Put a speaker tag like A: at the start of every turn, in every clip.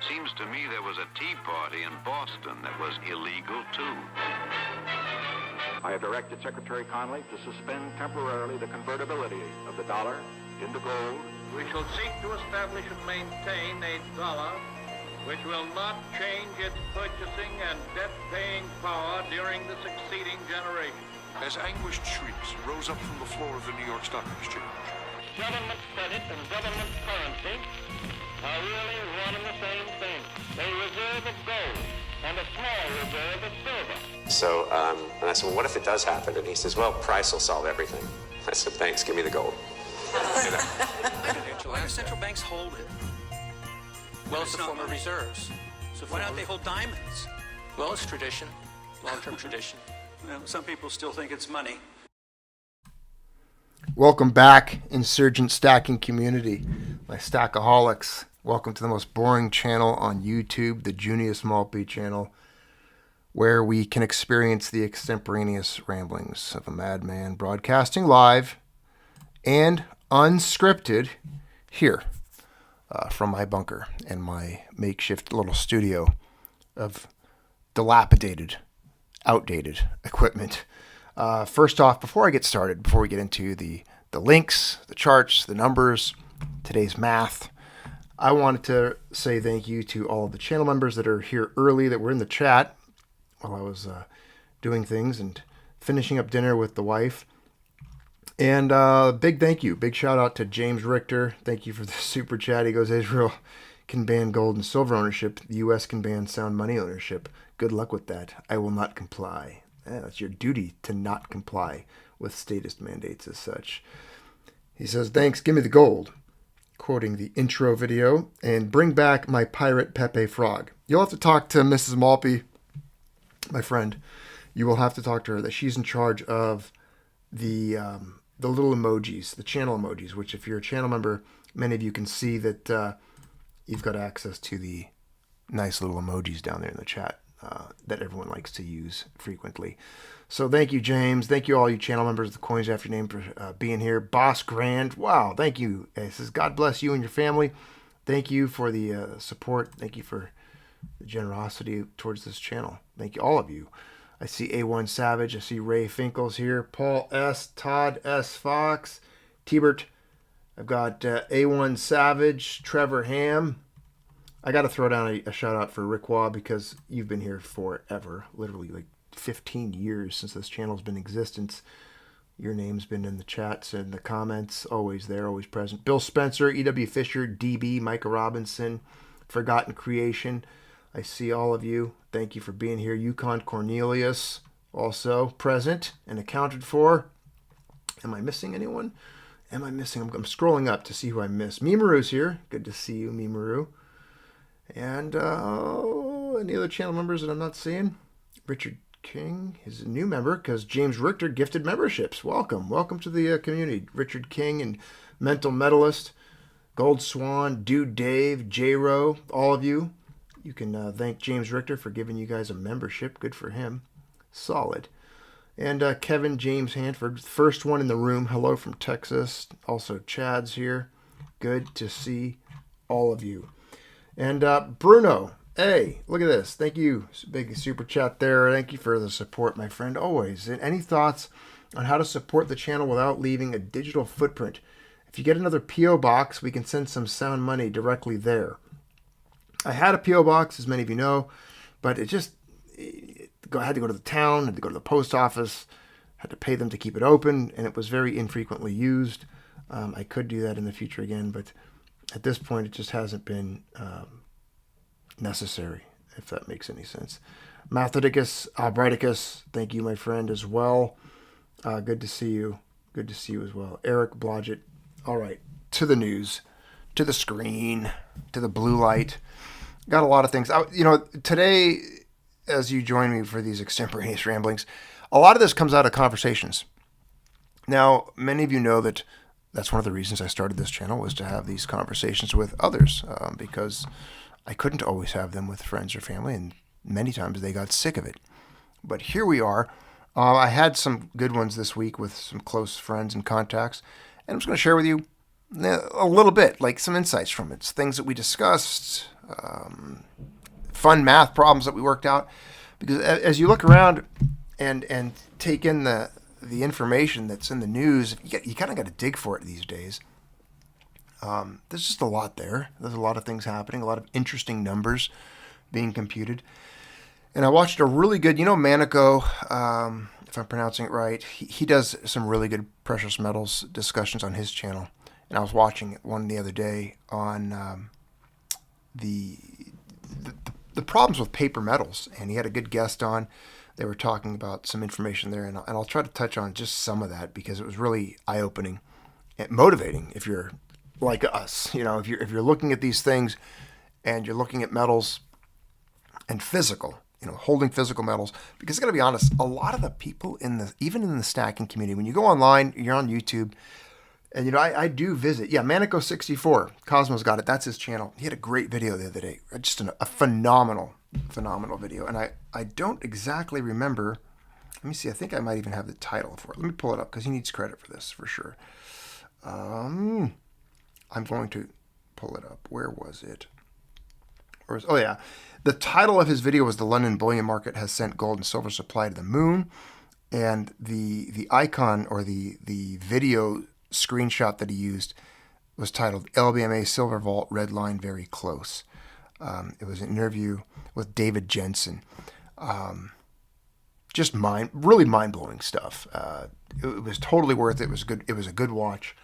A: Seems to me there was a tea party in Boston that was illegal, too.
B: I have directed Secretary Connally to suspend temporarily the convertibility of the dollar into gold.
C: We shall seek to establish and maintain a dollar which will not change its purchasing and debt-paying power during the succeeding generation.
D: As anguished shrieks rose up from the floor of the New York Stock Exchange.
C: Government credit and government currency are really one and the same thing. A reserve of gold and a small reserve of silver.
E: So, and I said, well, what if it does happen? And he says, well, price will solve everything. I said, thanks, give me the gold.
F: Why do central banks hold it? Well, it's a form of reserves. So why don't they hold diamonds? Well, it's tradition, long-term tradition.
G: Well, some people still think it's money.
H: Welcome back, insurgent stacking community, my stackaholics. Welcome to the most boring channel on YouTube, the Junius Maltby Channel, where we can experience the extemporaneous ramblings of a madman broadcasting live and unscripted here from my bunker and my makeshift little studio of dilapidated, outdated equipment. First off, before I get started, before we get into the links, the charts, the numbers, today's math, I wanted to say thank you to all of the channel members that are here early, that were in the chat while I was doing things and finishing up dinner with the wife. And big thank you, big shout out to James Richter. Thank you for the super chat. He goes, Israel can ban gold and silver ownership. The U.S. can ban sound money ownership. Good luck with that. I will not comply. That's your duty to not comply with statist mandates as such. He says, thanks, give me the gold. Quoting the intro video, and bring back my pirate Pepe Frog. You'll have to talk to Mrs. Maltby, my friend. You will have to talk to her that she's in charge of the little emojis, the channel emojis, which if you're a channel member, many of you can see that you've got access to the nice little emojis down there in the chat. That everyone likes to use frequently. So thank you, James. Thank you, all you channel members of the Coins After Your Name, for being here. Boss Grand, wow, thank you. It says, God bless you and your family. Thank you for the support. Thank you for the generosity towards this channel. Thank you, all of you. I see A1 Savage. I see Ray Finkel's here. Paul S. Todd S. Fox. T-Bert. I've got A1 Savage. Trevor Ham. I got to throw down a shout out for Rick Waugh, because you've been here forever, literally like 15 years since this channel's been in existence. Your name's been in the chats and the comments, always there, always present. Bill Spencer, E.W. Fisher, DB, Micah Robinson, Forgotten Creation. I see all of you. Thank you for being here. Yukon Cornelius, also present and accounted for. Am I missing anyone? I'm scrolling up to see who I missed. Mimaru's here. Good to see you, Mimaru. And any other channel members that I'm not seeing? Richard King is a new member because James Richter gifted memberships. Welcome to the community. Richard King and Mental Medalist, Gold Swan, Dude Dave, J-Ro, all of you. You can thank James Richter for giving you guys a membership. Good for him. Solid. And Kevin James Hanford, first one in the room. Hello from Texas. Also Chad's here. Good to see all of you. And Bruno, hey, look at this. Thank you. Big super chat there. Thank you for the support, my friend, always. And any thoughts on how to support the channel without leaving a digital footprint? If you get another P.O. box, we can send some sound money directly there. I had a P.O. box, as many of you know, but I had to go to the town, had to go to the post office, had to pay them to keep it open, and it was very infrequently used. I could do that in the future again, but at this point, it just hasn't been necessary, if that makes any sense. Mathodicus, Albrighticus, thank you, my friend, as well. Good to see you. Good to see you as well. Eric Blodgett. All right, to the news, to the screen, to the blue light. Got a lot of things. Today, as you join me for these extemporaneous ramblings, a lot of this comes out of conversations. Now, many of you know that that's one of the reasons I started this channel, was to have these conversations with others, because I couldn't always have them with friends or family, and many times they got sick of it. But here we are. I had some good ones this week with some close friends and contacts, and I'm just going to share with you a little bit, like some insights from it, things that we discussed, fun math problems that we worked out. Because as you look around and take in the information that's in the news, you kind of got to dig for it these days. There's just a lot there. There's a lot of things happening, a lot of interesting numbers being computed. And I watched a really good, Manico, if I'm pronouncing it right, he does some really good precious metals discussions on his channel. And I was watching one the other day on the problems with paper metals, and he had a good guest on. They were talking about some information there, and I'll try to touch on just some of that because it was really eye-opening and motivating if you're like us. If you're looking at these things and you're looking at metals and physical, holding physical metals, because I got to be honest, a lot of the people even in the stacking community, when you go online, you're on YouTube, and I do visit. Yeah, Manico64, Cosmo's got it. That's his channel. He had a great video the other day. Just a phenomenal video. And I don't exactly remember. Let me see. I think I might even have the title for it. Let me pull it up because he needs credit for this for sure. I'm going to pull it up. Where was it? Oh yeah. The title of his video was "The London Bullion Market Has Sent Gold and Silver Supply to the Moon," and the icon or the video screenshot that he used was titled "LBMA Silver Vault Red Line Very Close." It was an interview with David Jensen. Just really mind-blowing stuff. It was totally worth it. It was good. It was a good watch.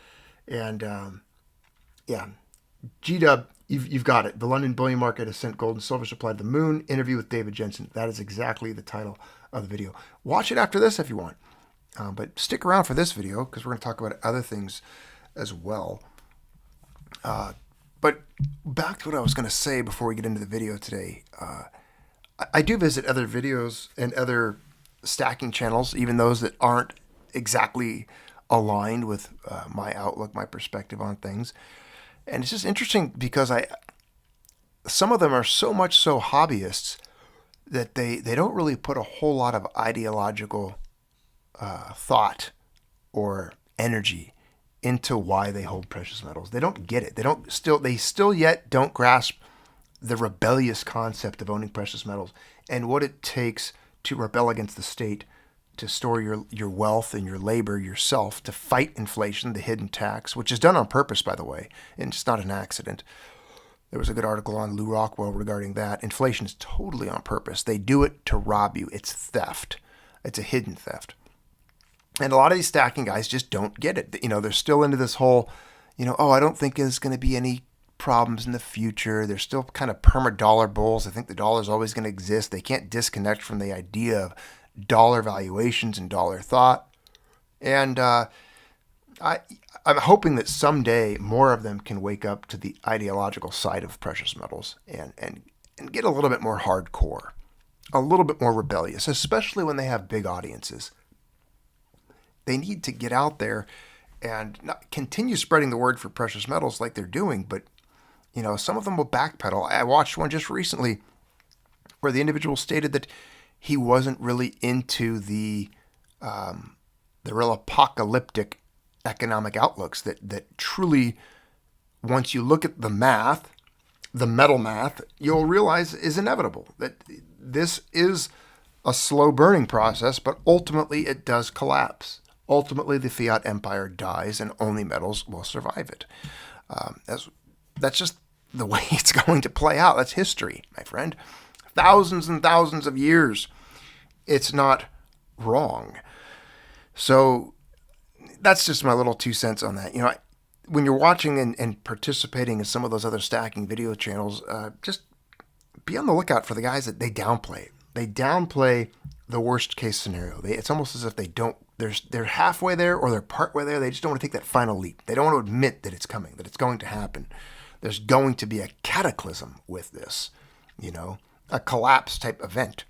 H: And yeah, G-Dub, you've got it. The London Bullion Market Has Sent Gold and Silver Supply to the Moon. Interview with David Jensen. That is exactly the title of the video. Watch it after this if you want. But stick around for this video because we're going to talk about other things as well. But back to what I was going to say before we get into the video today. I do visit other videos and other stacking channels, even those that aren't exactly aligned with my outlook, my perspective on things. And it's just interesting because some of them are so much so hobbyists that they don't really put a whole lot of ideological thought or energy into why they hold precious metals. They don't get it. They still yet don't grasp the rebellious concept of owning precious metals and what it takes to rebel against the state, to store your wealth and your labor yourself, to fight inflation, the hidden tax, which is done on purpose, by the way, and it's not an accident. There was a good article on Lou Rockwell regarding that. Inflation is totally on purpose. They do it to rob you. It's theft. It's a hidden theft. And a lot of these stacking guys just don't get it. They're still into this whole, I don't think there's going to be any problems in the future. They're still kind of perma-dollar bulls. I think the dollar is always going to exist. They can't disconnect from the idea of dollar valuations and dollar thought. And I'm hoping that someday more of them can wake up to the ideological side of precious metals and get a little bit more hardcore, a little bit more rebellious, especially when they have big audiences. They need to get out there and not continue spreading the word for precious metals like they're doing, but some of them will backpedal. I watched one just recently where the individual stated that he wasn't really into the real apocalyptic economic outlooks that truly, once you look at the math, the metal math, you'll realize is inevitable. That this is a slow burning process, but ultimately it does collapse. Ultimately, the fiat empire dies and only metals will survive it. That's just the way it's going to play out. That's history, my friend. Thousands and thousands of years. It's not wrong. So that's just my little 2 cents on that. When you're watching and participating in some of those other stacking video channels, just be on the lookout for the guys that they downplay. They downplay the worst case scenario. It's almost as if they're halfway there or they're partway there. They just don't want to take that final leap. They don't want to admit that it's coming, that it's going to happen. There's going to be a cataclysm with this, a collapse type event,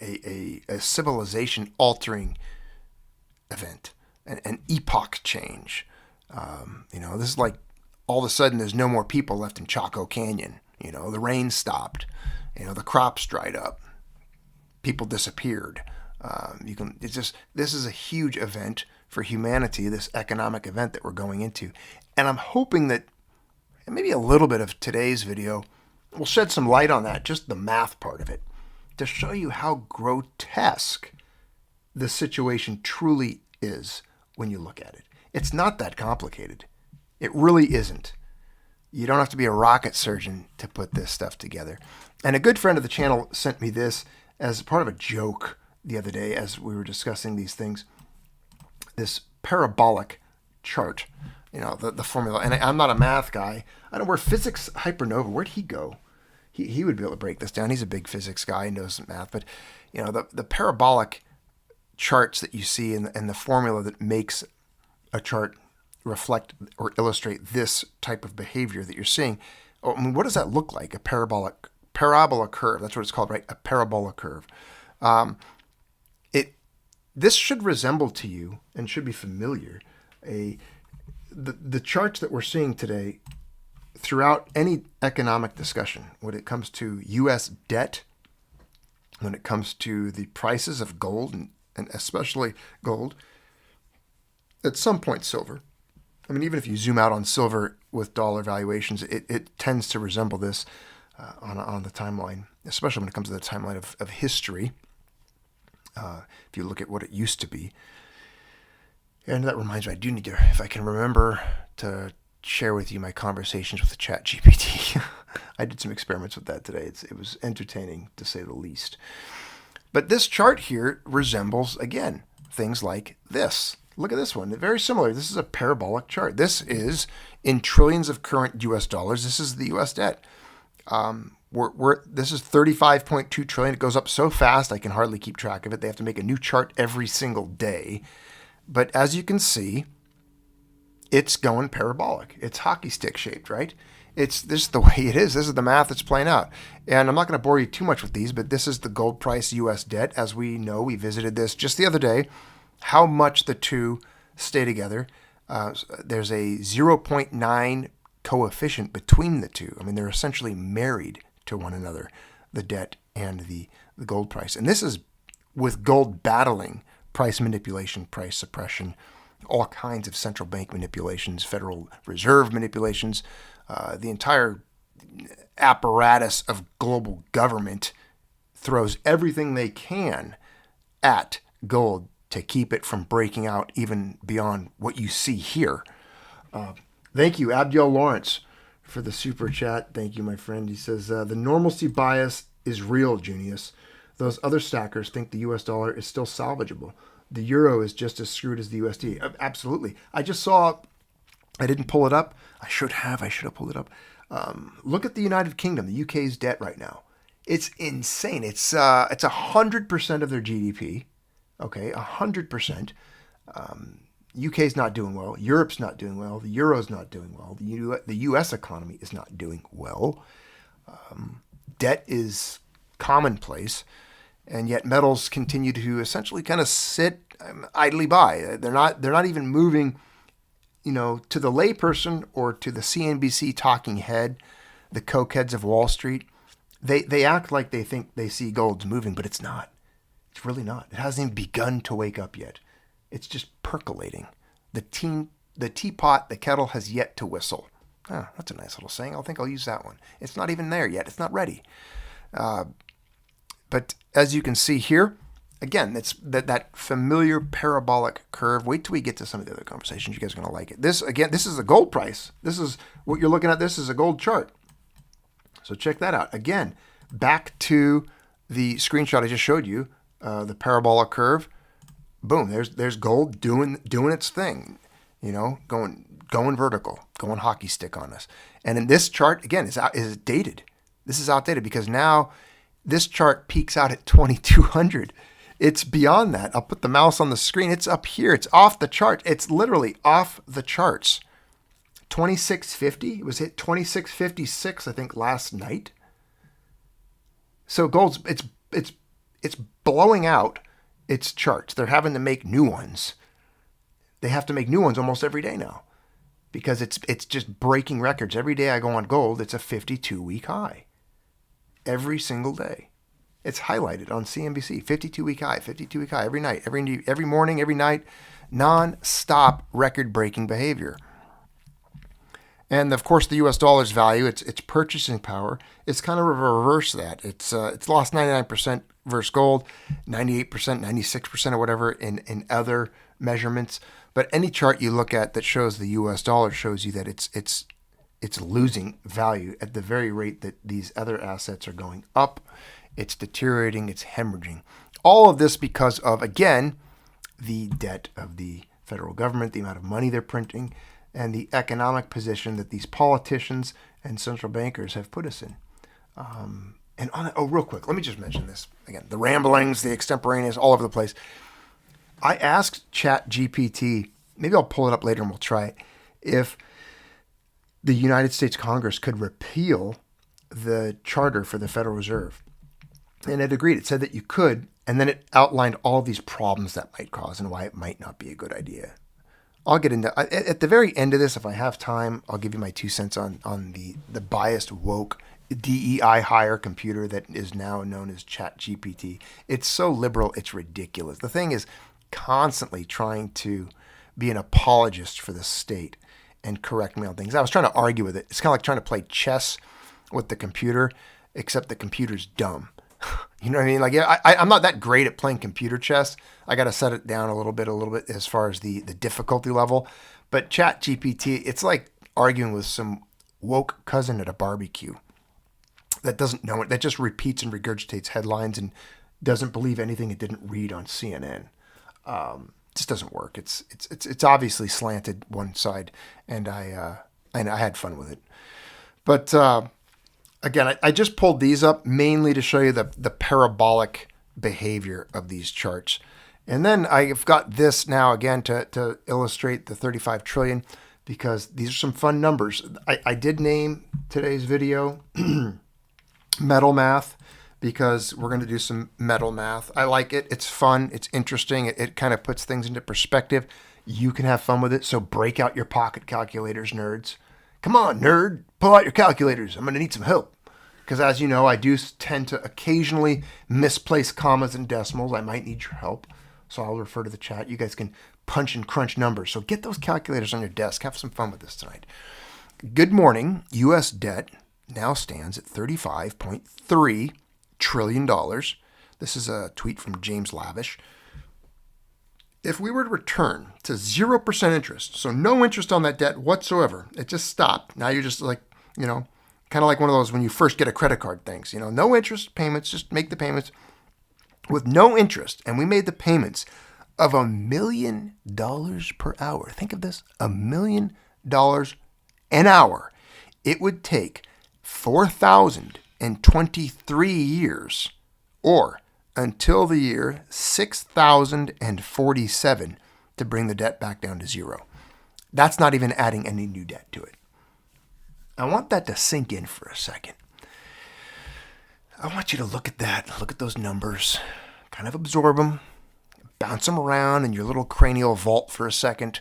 H: a civilization altering event, an epoch change. This is like all of a sudden there's no more people left in Chaco Canyon. The rain stopped, the crops dried up, people disappeared. This is a huge event for humanity, this economic event that we're going into. And I'm hoping that maybe a little bit of today's video will shed some light on that, just the math part of it, to show you how grotesque the situation truly is when you look at it. It's not that complicated. It really isn't. You don't have to be a rocket surgeon to put this stuff together. And a good friend of the channel sent me this as part of a joke the other day as we were discussing these things. This parabolic chart, you know, the formula. And I'm not a math guy. I don't know where Physics Hypernova, where'd he go? He would be able to break this down. He's a big physics guy and knows math. But, you know, the parabolic charts that you see and the formula that makes a chart reflect or illustrate this type of behavior that you're seeing. I mean, what does that look like? A parabola curve. That's what it's called, right? A parabola curve. This should resemble to you and should be familiar. The charts that we're seeing today throughout any economic discussion, when it comes to U.S. debt, when it comes to the prices of gold and especially gold, at some point silver. I mean, even if you zoom out on silver with dollar valuations, it tends to resemble this on the timeline, especially when it comes to the timeline of history. If you look at what it used to be. And that reminds me, I do need to, if I can remember, to share with you my conversations with the ChatGPT. I did some experiments with that today. It was entertaining, to say the least. But this chart here resembles, again, things like this. Look at this one. Very similar. This is a parabolic chart. This is in trillions of current U.S. dollars. This is the U.S. debt. This is 35.2 trillion. It goes up so fast I can hardly keep track of it. They have to make a new chart every single day. But as you can see, it's going parabolic. It's hockey stick shaped, right? This is the way it is. This is the math that's playing out. And I'm not going to bore you too much with these, but this is the gold price U.S. debt. As we know, we visited this just the other day, how much the two stay together. There's a 0.9 coefficient between the two. I mean, they're essentially married to one another, the debt and the gold price. And this is with gold battling price manipulation, price suppression, all kinds of central bank manipulations, Federal Reserve manipulations, the entire apparatus of global government throws everything they can at gold to keep it from breaking out even beyond what you see here. Thank you, Abdiel Lawrence, for the super chat. Thank you, my friend. He says, the normalcy bias is real, Junius. Those other stackers think the U.S. dollar is still salvageable. The euro is just as screwed as the USD. Absolutely. I just saw, I didn't pull it up. I should have pulled it up. Look at the United Kingdom, the UK's debt right now. It's insane. It's 100% of their GDP. Okay, 100%. UK's not doing well. Europe's not doing well. The euro's not doing well. The US economy is not doing well. Debt is commonplace, and yet metals continue to essentially kind of sit idly by. They're not even moving, you know, to the layperson or to the CNBC talking head, the cokeheads of Wall Street. They act like they think they see gold's moving, but it's not. It's really not. It hasn't even begun to wake up yet. It's just percolating. The teapot, the kettle has yet to whistle. Oh, that's a nice little saying. I think I'll use that one. It's not even there yet. It's not ready. But as you can see here, again, it's that familiar parabolic curve. Wait till we get to some of the other conversations. You guys are going to like it. This is a gold price. This is what you're looking at. This is a gold chart. So check that out. Again, back to the screenshot I just showed you, the parabolic curve. Boom, there's gold doing its thing, you know, going vertical, going hockey stick on us. And in this chart, again, is dated. This is outdated because now this chart peaks out at 2200. It's beyond that. I'll put the mouse on the screen. It's up here. It's off the chart. It's literally off the charts. 2650. It was hit 2656, I think, last night. So gold's it's blowing out its charts. They're having to make new ones. They have to make new ones almost every day now because it's just breaking records. Every day I go on gold, it's a 52-week high. Every single day. It's highlighted on CNBC. 52-week high, 52-week high every night, every morning, every night. Non-stop record-breaking behavior. And of course, the U.S. dollar's value, its purchasing power, is kind of reverse that. It's lost 99% versus gold, 98%, 96% or whatever in other measurements. But any chart you look at that shows the U.S. dollar shows you that it's losing value at the very rate that these other assets are going up. It's deteriorating. It's hemorrhaging. All of this because of, again, the debt of the federal government, the amount of money they're printing, and the economic position that these politicians and central bankers have put us in. Real quick, let me just mention this. Again, the ramblings, the extemporaneous, all over the place. I asked ChatGPT, maybe I'll pull it up later and we'll try it, if the United States Congress could repeal the charter for the Federal Reserve. And it agreed. It said that you could, and then it outlined all these problems that might cause and why it might not be a good idea. I'll get into at the very end of this, if I have time, I'll give you my 2 cents on the biased, woke, DEI hire computer that is now known as ChatGPT. It's so liberal, it's ridiculous. The thing is constantly trying to be an apologist for the state and correct me on things. I was trying to argue with it. It's kind of like trying to play chess with the computer, except the computer's dumb. You know what I mean? Like, I'm not that great at playing computer chess. I got to set it down a little bit as far as the difficulty level. But ChatGPT, it's like arguing with some woke cousin at a barbecue that doesn't know it, that just repeats and regurgitates headlines and doesn't believe anything it didn't read on CNN. Just doesn't work. It's obviously slanted one side, and I had fun with it. But again, I just pulled these up mainly to show you the parabolic behavior of these charts. And then I've got this now again to illustrate the 35 trillion because these are some fun numbers. I did name today's video metal math because we're going to do some metal math. I like it. It's fun. It's interesting. It kind of puts things into perspective. You can have fun with it. So break out your pocket calculators, nerds. Come on, nerd. Pull out your calculators. I'm going to need some help. Because as you know, I do tend to occasionally misplace commas and decimals. I might need your help. So I'll refer to the chat. You guys can punch and crunch numbers. So get those calculators on your desk. Have some fun with this tonight. Good morning. U.S. debt now stands at $35.3 trillion. This is a tweet from James Lavish. If we were to return to 0% interest, so no interest on that debt whatsoever, it just stopped. Now you're just like, kind of like one of those when you first get a credit card things, no interest payments, just make the payments with no interest. And we made the payments of $1 million per hour. Think of this, $1 million an hour. It would take 4,023 years, or until the year 6,047 to bring the debt back down to zero. That's not even adding any new debt to it. I want that to sink in for a second. I want you to look at that, look at those numbers, kind of absorb them, bounce them around in your little cranial vault for a second,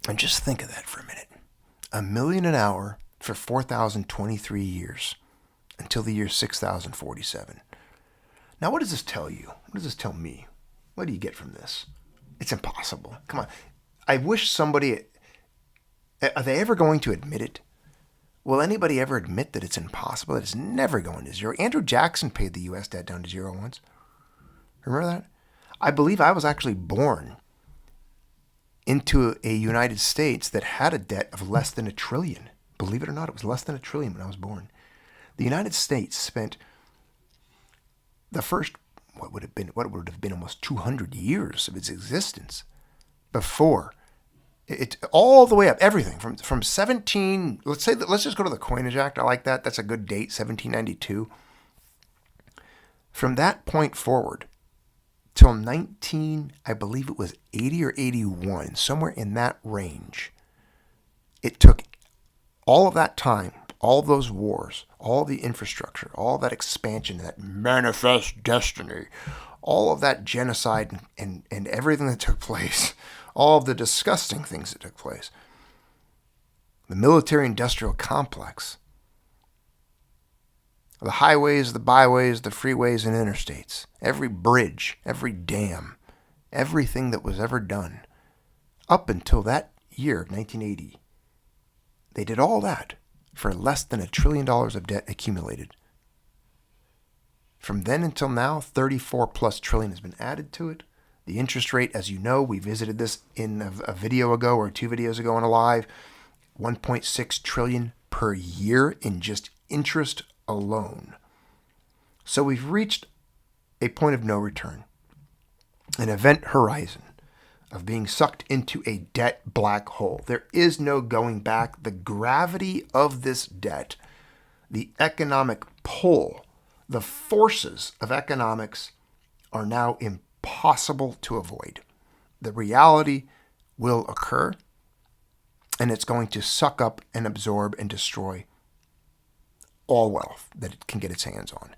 H: and just think of that for a minute. $1 million an hour for 4,023 years until the year 6,047. Now, what does this tell you? What does this tell me? What do you get from this? It's impossible. Come on. I wish somebody... Are they ever going to admit it? Will anybody ever admit that it's impossible, that it's never going to zero? Andrew Jackson paid the U.S. debt down to zero once. Remember that? I believe I was actually born into a United States that had a debt of less than $1 trillion. Believe it or not, it was less than $1 trillion when I was born. The United States spent the first, what would have been almost 200 years of its existence before it all the way up, everything from 17, let's just go to the Coinage Act. I like that. That's a good date, 1792. From that point forward till I believe it was 80 or 81, somewhere in that range, it took all of that time, all of those wars, all of the infrastructure, all of that expansion, that manifest destiny, all of that genocide and everything that took place, all of the disgusting things that took place, the military-industrial complex, the highways, the byways, the freeways and interstates, every bridge, every dam, everything that was ever done up until that year of 1980. They did all that for less than $1 trillion of debt accumulated. From then until now, 34 plus trillion has been added to it. The interest rate, as you know, we visited this in a video ago or 2 videos ago on a live, 1.6 trillion per year in just interest alone. So we've reached a point of no return, an event horizon of being sucked into a debt black hole. There is no going back. The gravity of this debt, the economic pull, the forces of economics are now impossible to avoid. The reality will occur, and it's going to suck up and absorb and destroy all wealth that it can get its hands on.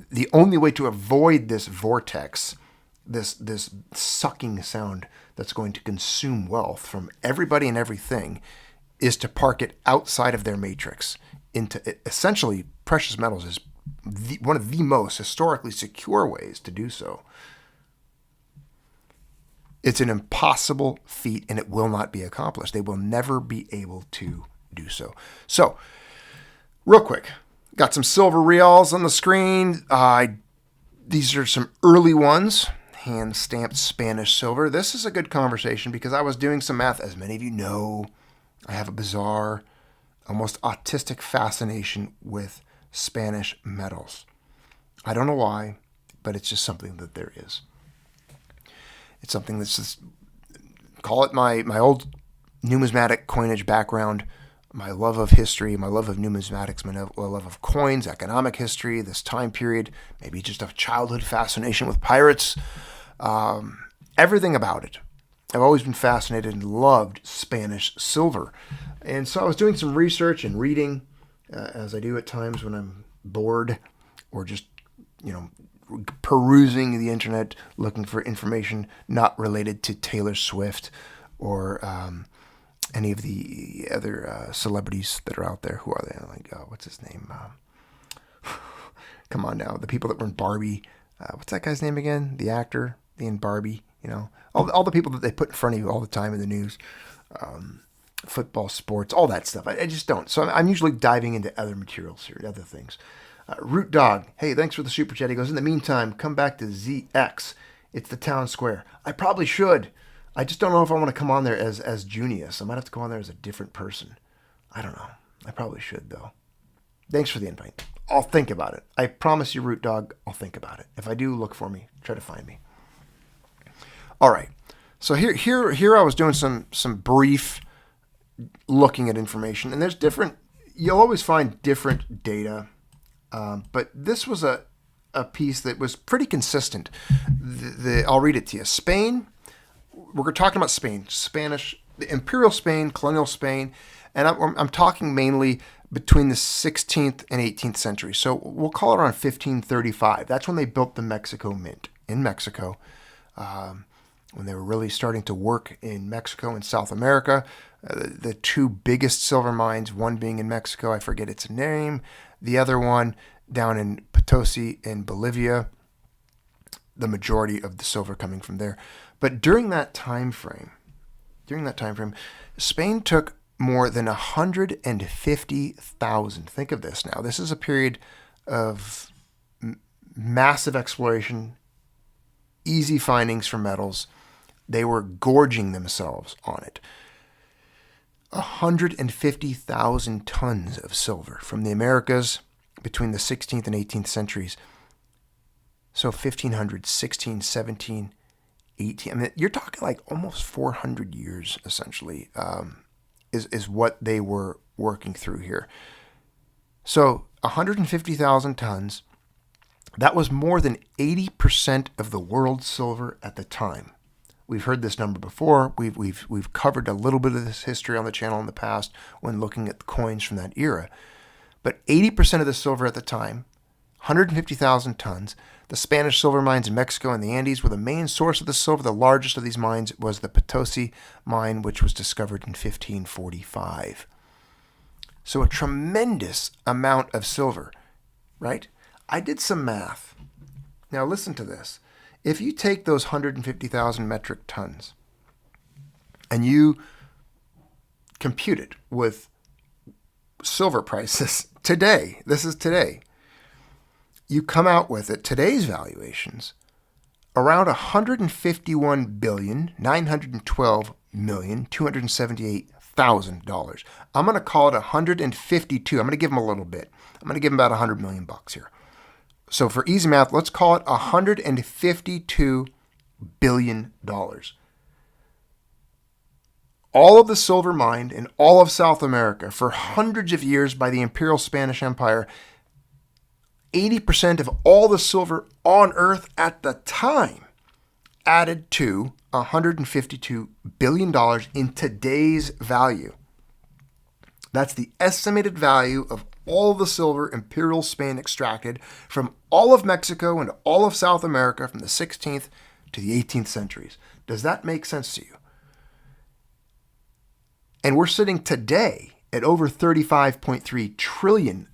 H: The only way to avoid this vortex, this sucking sound that's going to consume wealth from everybody and everything, is to park it outside of their matrix. Essentially, precious metals is one of the most historically secure ways to do so. It's an impossible feat, and it will not be accomplished. They will never be able to do so. So, real quick, got some silver reals on the screen. These are some early ones, hand-stamped Spanish silver. This is a good conversation because I was doing some math. As many of you know, I have a bizarre, almost autistic fascination with Spanish metals. I don't know why, but it's just something that there is. It's something that's just, call it my old numismatic coinage background, my love of history, my love of numismatics, my love of coins, economic history, this time period, maybe just a childhood fascination with pirates, everything about it. I've always been fascinated and loved Spanish silver. And so I was doing some research and reading, as I do at times when I'm bored or just, perusing the internet, looking for information not related to Taylor Swift or any of the other celebrities that are out there. Who are they? What's his name? Come on now. The people that were in Barbie. What's that guy's name again? The actor in Barbie. All the people that they put in front of you all the time in the news. Football, sports, all that stuff. I just don't. So I'm usually diving into other materials here, other things. Root Dog, hey, thanks for the super chat. He goes, in the meantime, come back to ZX. It's the town square. I probably should. I just don't know if I want to come on there as Junius. I might have to go on there as a different person. I don't know. I probably should, though. Thanks for the invite. I'll think about it. I promise you, Root Dog, I'll think about it. If I do, look for me. Try to find me. All right. So here I was doing some brief looking at information, and there's different. You'll always find different data, but this was a piece that was pretty consistent. I'll read it to you. Spain. We're talking about Spain, Spanish, the Imperial Spain, colonial Spain, and I'm talking mainly between the 16th and 18th century. So we'll call it around 1535. That's when they built the Mexico Mint in Mexico. When they were really starting to work in Mexico and South America. The two biggest silver mines, one being in Mexico, I forget its name, the other one down in Potosi in Bolivia, the majority of the silver coming from there. But during that time frame, Spain took more than 150,000. Think of this now. This is a period of massive exploration, easy findings for metals. They were gorging themselves on it. 150,000 tons of silver from the Americas between the 16th and 18th centuries. So 1500, 16, 17, 18. I mean, you're talking like almost 400 years, essentially, is what they were working through here. So 150,000 tons. That was more than 80% of the world's silver at the time. We've heard this number before. We've covered a little bit of this history on the channel in the past when looking at the coins from that era. But 80% of the silver at the time, 150,000 tons. The Spanish silver mines in Mexico and the Andes were the main source of the silver. The largest of these mines was the Potosi mine, which was discovered in 1545. So a tremendous amount of silver, right? I did some math. Now listen to this. If you take those 150,000 metric tons and you compute it with silver prices today, this is today, you come out with, at today's valuations, around $151,912,278,000. I'm going to call it 152. I'm going to give them a little bit. I'm going to give them about $100 million here. So for easy math, let's call it $152 billion. All of the silver mined in all of South America for hundreds of years by the Imperial Spanish Empire, 80% of all the silver on Earth at the time added to $152 billion in today's value. That's the estimated value of all the silver Imperial Spain extracted from all of Mexico and all of South America from the 16th to the 18th centuries. Does that make sense to you? And we're sitting today at over $35.3 trillion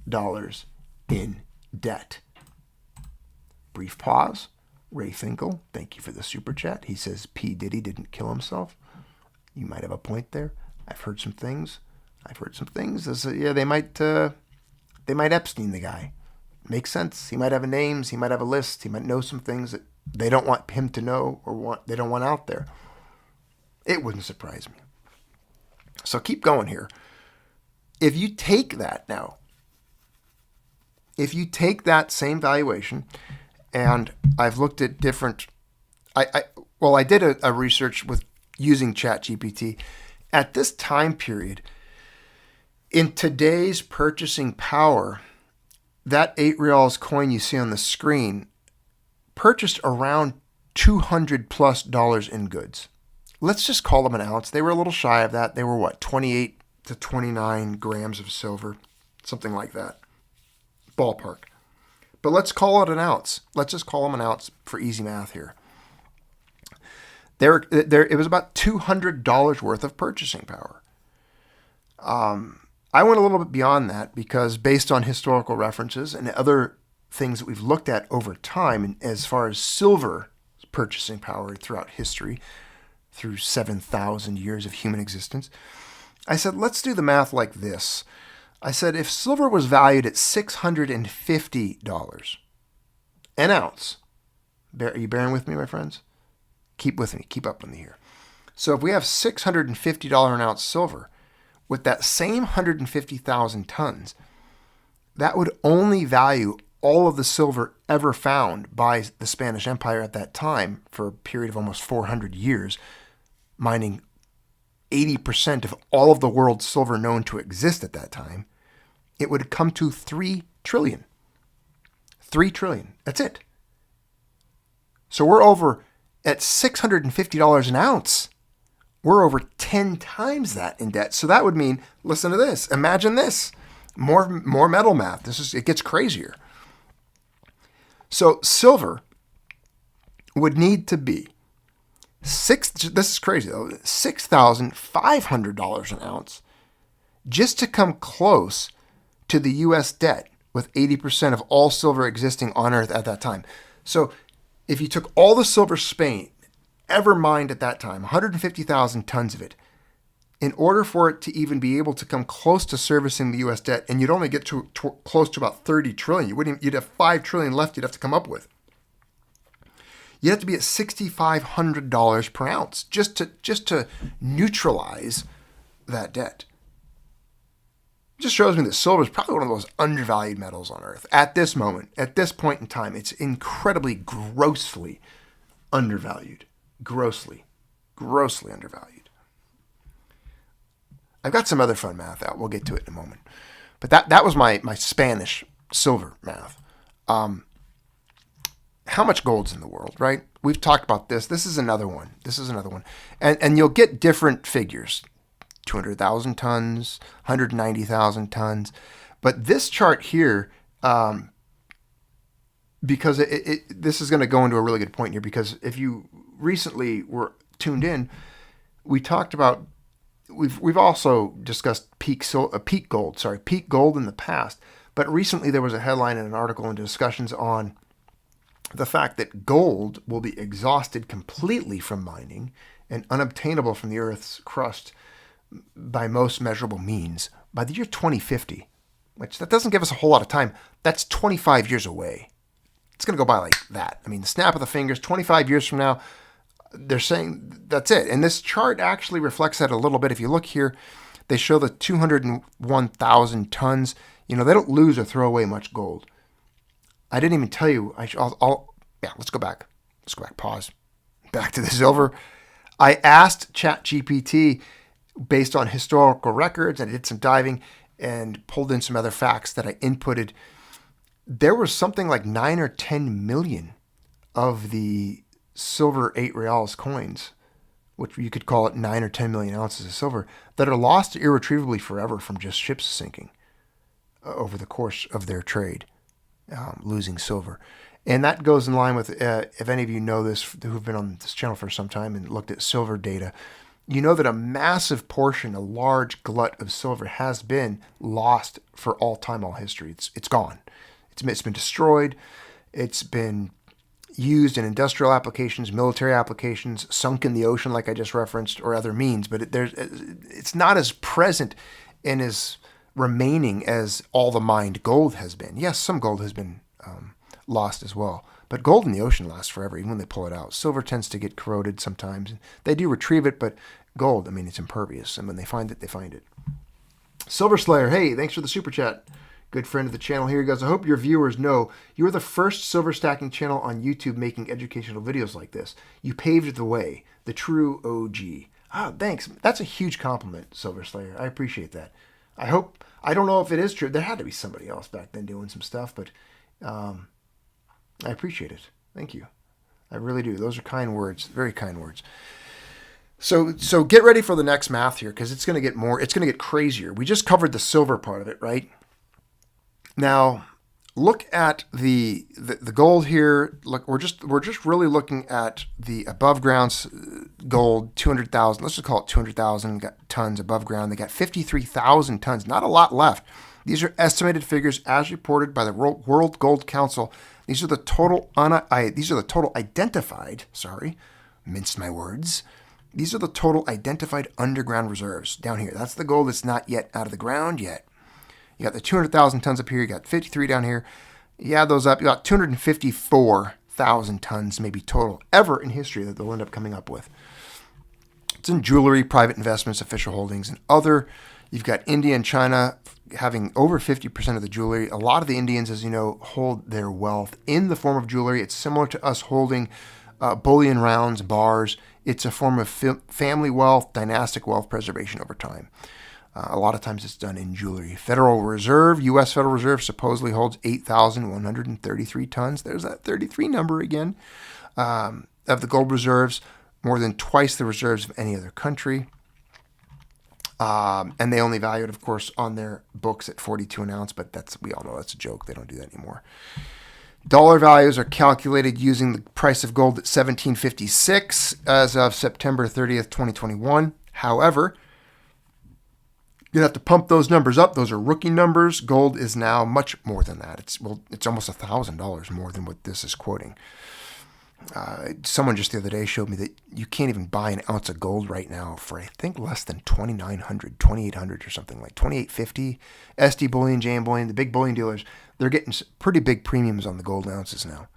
H: in debt. Brief pause. Ray Finkel, thank you for the super chat. He says P. Diddy didn't kill himself. You might have a point there. I've heard some things. Yeah, they might Epstein the guy. Makes sense. He might have names. He might have a list. He might know some things that they don't want him to know or they don't want out there. It wouldn't surprise me. So keep going here. If you take that now, if you take that same valuation, and I've looked at different, I did a research with using ChatGPT. At this time period, in today's purchasing power, that 8 reals coin you see on the screen purchased around $200+ in goods. Let's just call them an ounce. They were a little shy of that. They were 28 to 29 grams of silver, something like that. Ballpark. But let's call it an ounce. Let's just call them an ounce for easy math here. It was about $200 worth of purchasing power. I went a little bit beyond that because based on historical references and other things that we've looked at over time, and as far as silver purchasing power throughout history, through 7,000 years of human existence, I said, let's do the math like this. I said, if silver was valued at $650 an ounce, are you bearing with me, my friends? Keep with me. Keep up with me here. So if we have $650 an ounce silver, with that same 150,000 tons, that would only value all of the silver ever found by the Spanish Empire at that time for a period of almost 400 years, mining 80% of all of the world's silver known to exist at that time. It would come to $3 trillion. $3 trillion. That's it. So we're over at $650 an ounce. We're over 10 times that in debt. So that would mean, listen to this. Imagine this. More metal math. It gets crazier. So silver would need to be this is crazy though, $6,500 an ounce just to come close to the U.S. debt with 80% of all silver existing on Earth at that time. So if you took all the silver Spain ever mined at that time, 150,000 tons of it, in order for it to even be able to come close to servicing the U.S. debt, and you'd only get to close to about 30 trillion, you'd have 5 trillion left you'd have to come up with. You'd have to be at $6,500 per ounce just to neutralize that debt. It just shows me that silver is probably one of the most undervalued metals on Earth. At this moment, at this point in time, it's incredibly grossly undervalued. Grossly undervalued. I've got some other fun math out. We'll get to it in a moment. But that was my Spanish silver math. How much gold's in the world, right? We've talked about this. This is another one. And you'll get different figures. 200,000 tons, 190,000 tons. But this chart here, because this is going to go into a really good point here, because if you recently were tuned in, we talked about, we've also discussed peak gold in the past. But recently there was a headline in an article and discussions on the fact that gold will be exhausted completely from mining and unobtainable from the Earth's crust by most measurable means by the year 2050, which that doesn't give us a whole lot of time. That's 25 years away. It's going to go by like that. I mean, the snap of the fingers, 25 years from now, they're saying that's it. And this chart actually reflects that a little bit. If you look here, they show the 201,000 tons. You know, they don't lose or throw away much gold. I didn't even tell you. Let's go back. Pause. Back to the silver. I asked ChatGPT based on historical records, and I did some diving and pulled in some other facts that I inputted. There was something like 9 or 10 million of the silver 8 reals coins, which you could call it 9 or 10 million ounces of silver, that are lost irretrievably forever from just ships sinking over the course of their trade, losing silver. And that goes in line with, if any of you know this, who've been on this channel for some time and looked at silver data, you know that a massive portion, a large glut of silver has been lost for all time, all history. It's gone. It's been destroyed. It's been used in industrial applications, military applications, sunk in the ocean like I just referenced, or other means. But it's not as present and as remaining as all the mined gold has been. Yes, some gold has been lost as well. But gold in the ocean lasts forever, even when they pull it out. Silver tends to get corroded sometimes. They do retrieve it, but gold, I mean, it's impervious. And when they find it, they find it. Silver Slayer, hey, thanks for the super chat. Good friend of the channel here. He goes, I hope your viewers know you are the first silver stacking channel on YouTube making educational videos like this. You paved the way, the true OG. Ah, thanks. That's a huge compliment, Silver Slayer. I appreciate that. I don't know if it is true. There had to be somebody else back then doing some stuff, but I appreciate it. Thank you. I really do. Those are kind words, very kind words. So get ready for the next math here, because it's going to get crazier. We just covered the silver part of it, right? Now, look at the gold here. Look, we're just really looking at the above ground gold, 200,000. Let's just call it 200,000 tons above ground. They got 53,000 tons. Not a lot left. These are estimated figures as reported by the World Gold Council. These are the total identified. Sorry, minced my words. These are the total identified underground reserves down here. That's the gold that's not yet out of the ground yet. You got the 200,000 tons up here. You got 53 down here. You add those up, you got 254,000 tons maybe total ever in history that they'll end up coming up with. It's in jewelry, private investments, official holdings, and other. You've got India and China having over 50% of the jewelry. A lot of the Indians, as you know, hold their wealth in the form of jewelry. It's similar to us holding bullion rounds, bars. It's a form of family wealth, dynastic wealth preservation over time. A lot of times it's done in jewelry. Federal Reserve, U.S. Federal Reserve supposedly holds 8,133 tons. There's that 33 number again of the gold reserves, more than twice the reserves of any other country. And they only value it, of course, on their books at 42 an ounce, but we all know that's a joke. They don't do that anymore. Dollar values are calculated using the price of gold at $17.56 as of September 30th, 2021. However, you have to pump those numbers up. Those are rookie numbers. Gold is now much more than that. It's almost $1,000 more than what this is quoting. Someone just the other day showed me that you can't even buy an ounce of gold right now for, I think, less than $2,900, $2,800 or something, like $2,850. SD Bullion, JM Bullion, the big bullion dealers, they're getting pretty big premiums on the gold ounces now.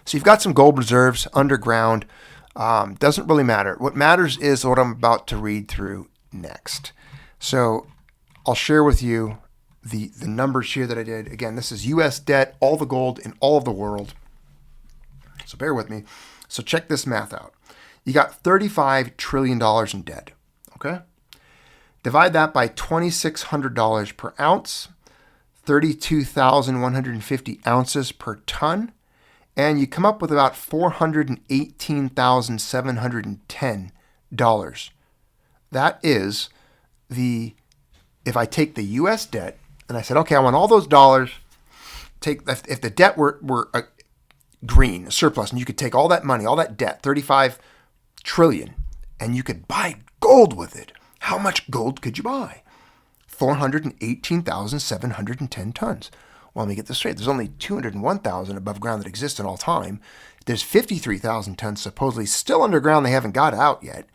H: So you've got some gold reserves underground. Doesn't really matter. What matters is what I'm about to read through next. So I'll share with you the numbers here that I did. Again, this is U.S. debt, all the gold in all of the world. So bear with me. So check this math out. You got $35 trillion in debt, okay? Divide that by $2,600 per ounce, 32,150 ounces per ton, and you come up with about $418,710. That is if I take the U.S. debt and I said, okay, I want all those dollars, if the debt were green, a surplus, and you could take all that money, all that debt, 35 trillion, and you could buy gold with it. How much gold could you buy? 418,710 tons. Well, let me get this straight. There's only 201,000 above ground that exist in all time. There's 53,000 tons supposedly still underground they haven't got out yet.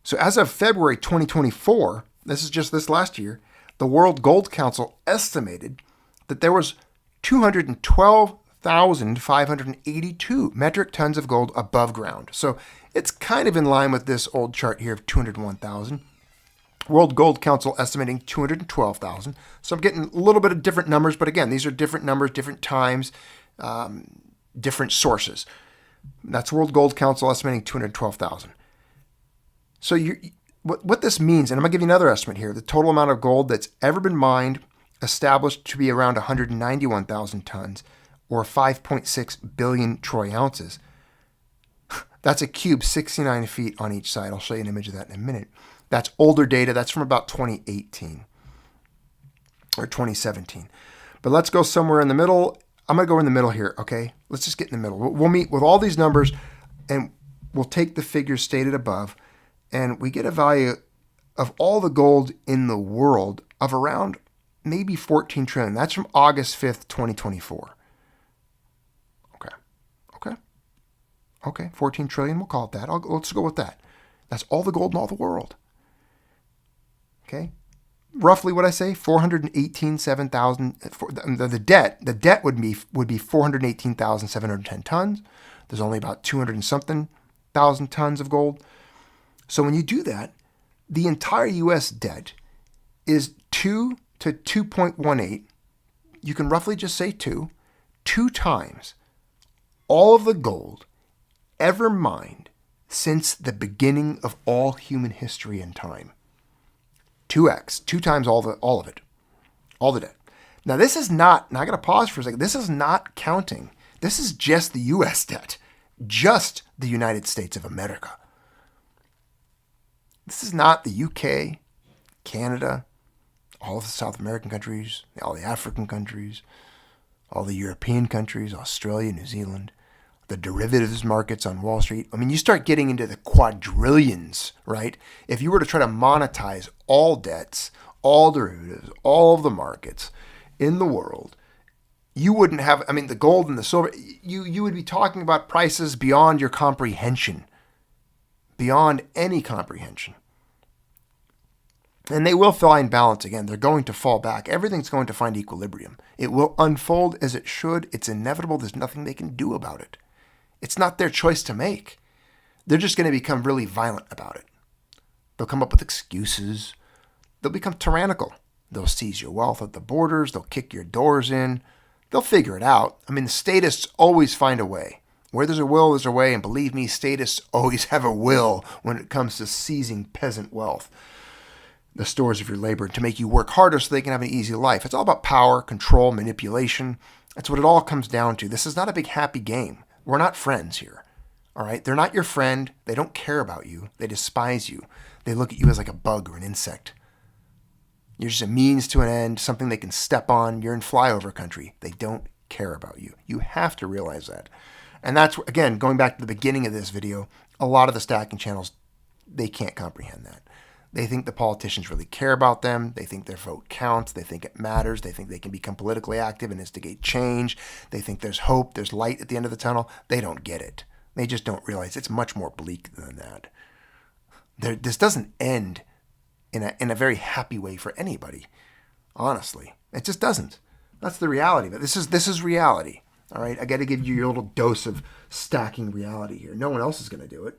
H: So as of February 2024, this is just this last year, the World Gold Council estimated that there was 212,582 metric tons of gold above ground. So it's kind of in line with this old chart here of 201,000. World Gold Council estimating 212,000. So I'm getting a little bit of different numbers, but again, these are different numbers, different times, different sources. That's World Gold Council estimating 212,000. So what this means, and I'm going to give you another estimate here, the total amount of gold that's ever been mined, established to be around 191,000 tons, or 5.6 billion troy ounces. That's a cube 69 feet on each side. I'll show you an image of that in a minute. That's older data. That's from about 2018 or 2017. But let's go somewhere in the middle. I'm going to go in the middle here, okay? Let's just get in the middle. We'll meet with all these numbers, and we'll take the figures stated above, and we get a value of all the gold in the world of around maybe 14 trillion. That's from August 5th, 2024. Okay, 14 trillion, we'll call it that. Let's go with that. That's all the gold in all the world. Okay? Roughly what I say, 418,700. The debt would be 418,710 tons. There's only about 200 and something thousand tons of gold. So when you do that, the entire U.S. debt is 2 to 2.18. You can roughly just say 2 times all of the gold ever mined since the beginning of all human history and time. 2x, 2 times all of it, all the debt. Now this is not, now I got to pause for a second. This is not counting. This is just the U.S. debt, just the United States of America. This is not the UK, Canada, all of the South American countries, all the African countries, all the European countries, Australia, New Zealand, the derivatives markets on Wall Street. I mean, you start getting into the quadrillions, right? If you were to try to monetize all debts, all derivatives, all of the markets in the world, you wouldn't have, I mean, the gold and the silver, you would be talking about prices beyond your comprehension, beyond any comprehension. And they will find balance again. They're going to fall back. Everything's going to find equilibrium. It will unfold as it should. It's inevitable. There's nothing they can do about it. It's not their choice to make. They're just going to become really violent about it. They'll come up with excuses. They'll become tyrannical. They'll seize your wealth at the borders. They'll kick your doors in. They'll figure it out. I mean, the statists always find a way. Where there's a will, there's a way. And believe me, statists always have a will when it comes to seizing peasant wealth, the stores of your labor, to make you work harder so they can have an easy life. It's all about power, control, manipulation. That's what it all comes down to. This is not a big happy game. We're not friends here. All right? They're not your friend. They don't care about you. They despise you. They look at you as like a bug or an insect. You're just a means to an end, something they can step on. You're in flyover country. They don't care about you. You have to realize that. And that's, again, going back to the beginning of this video, a lot of the stacking channels, they can't comprehend that. They think the politicians really care about them. They think their vote counts. They think it matters. They think they can become politically active and instigate change. They think there's hope, there's light at the end of the tunnel. They don't get it. They just don't realize it's much more bleak than that. This doesn't end in a very happy way for anybody, honestly. It just doesn't. That's the reality of it. This is reality. All right, I got to give you your little dose of stacking reality here. No one else is going to do it.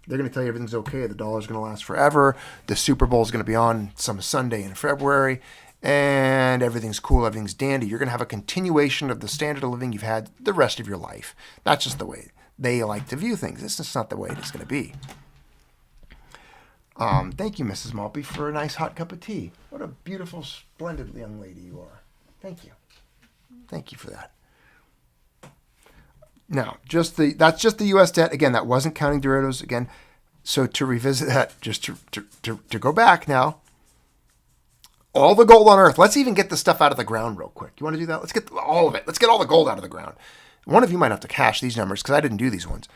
H: They're going to tell you everything's okay. The dollar's going to last forever. The Super Bowl is going to be on some Sunday in February. And everything's cool. Everything's dandy. You're going to have a continuation of the standard of living you've had the rest of your life. That's just the way they like to view things. This is not the way it's going to be. Thank you, Mrs. Maltby, for a nice hot cup of tea. What a beautiful, splendid young lady you are. Thank you. Thank you for that. Now, that's just the U.S. debt. Again, that wasn't counting derivatives. Again, so to revisit that, just to go back now, all the gold on Earth. Let's even get the stuff out of the ground real quick. You want to do that? Let's get all of it. Let's get all the gold out of the ground. One of you might have to cash these numbers because I didn't do these ones.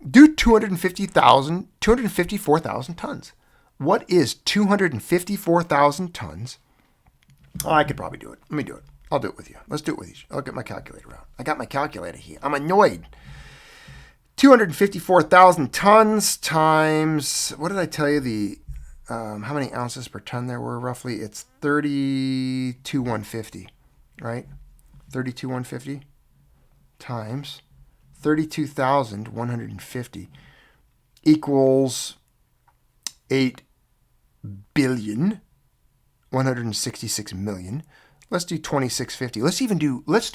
H: Do 254,000 tons. What is 254,000 tons? Oh, I could probably do it. Let me do it. I'll do it with you. Let's do it with you. I'll get my calculator out. I got my calculator here. I'm annoyed. 254,000 tons times, what did I tell you how many ounces per ton there were roughly? It's 32,150, right? 32,150 times 32,150 equals 8 billion 166 million. Let's do 2650. Let's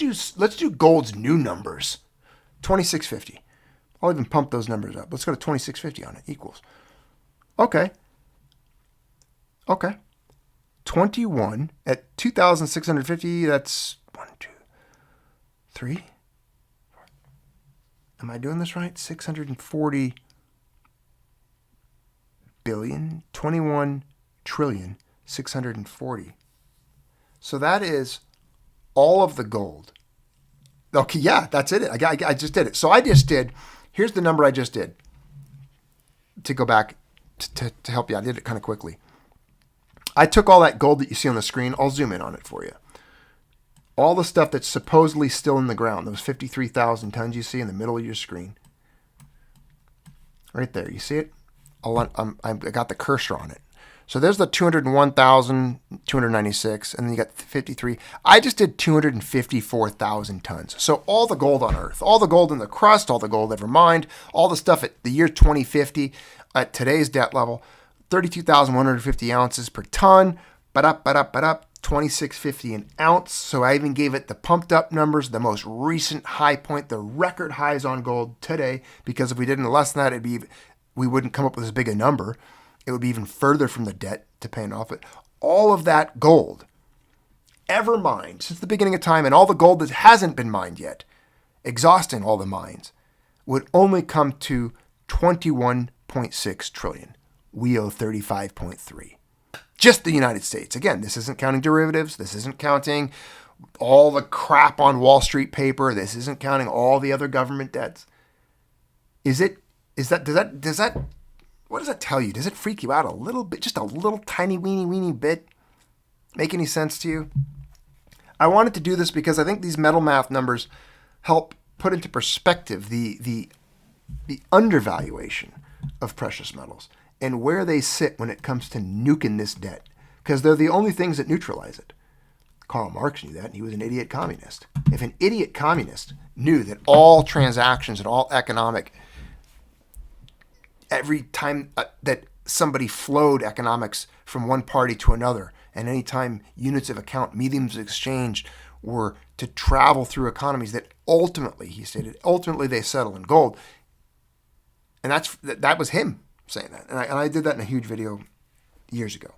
H: do gold's new numbers. 2650. I'll even pump those numbers up. Let's go to 2650 on it. Equals. Okay. 21 at 2,650. That's 1, 2, 3. 4. Am I doing this right? 640 billion. 21 trillion. 640. So that is all of the gold. Okay, yeah, that's it. I just did it. So here's the number I just did. To go back to help you, I did it kind of quickly. I took all that gold that you see on the screen. I'll zoom in on it for you. All the stuff that's supposedly still in the ground, those 53,000 tons you see in the middle of your screen. Right there, you see it? I got the cursor on it. So there's the 201,296, and then you got 53. I just did 254,000 tons. So all the gold on Earth, all the gold in the crust, all the gold ever mined, all the stuff at the year 2050 at today's debt level, 32,150 ounces per ton, 2650 an ounce. So I even gave it the pumped up numbers, the most recent high point, the record highs on gold today, because if we did less than that, we wouldn't come up with as big a number. It would be even further from the debt to paying off it. All of that gold ever mined since the beginning of time, and all the gold that hasn't been mined yet, exhausting all the mines, would only come to 21.6 trillion. We owe 35.3. Just the United States. Again, this isn't counting derivatives. This isn't counting all the crap on Wall Street paper. This isn't counting all the other government debts. Does that what does that tell you? Does it freak you out a little bit? Just a little tiny weeny bit? Make any sense to you? I wanted to do this because I think these metal math numbers help put into perspective the undervaluation of precious metals and where they sit when it comes to nuking this debt, because they're the only things that neutralize it. Karl Marx knew that, and he was an idiot communist. If an idiot communist knew that all transactions and all economic, every time that somebody flowed economics from one party to another, and any time units of account, mediums of exchange were to travel through economies, that ultimately, he stated, they settle in gold. And that was him saying that. And I did that in a huge video years ago.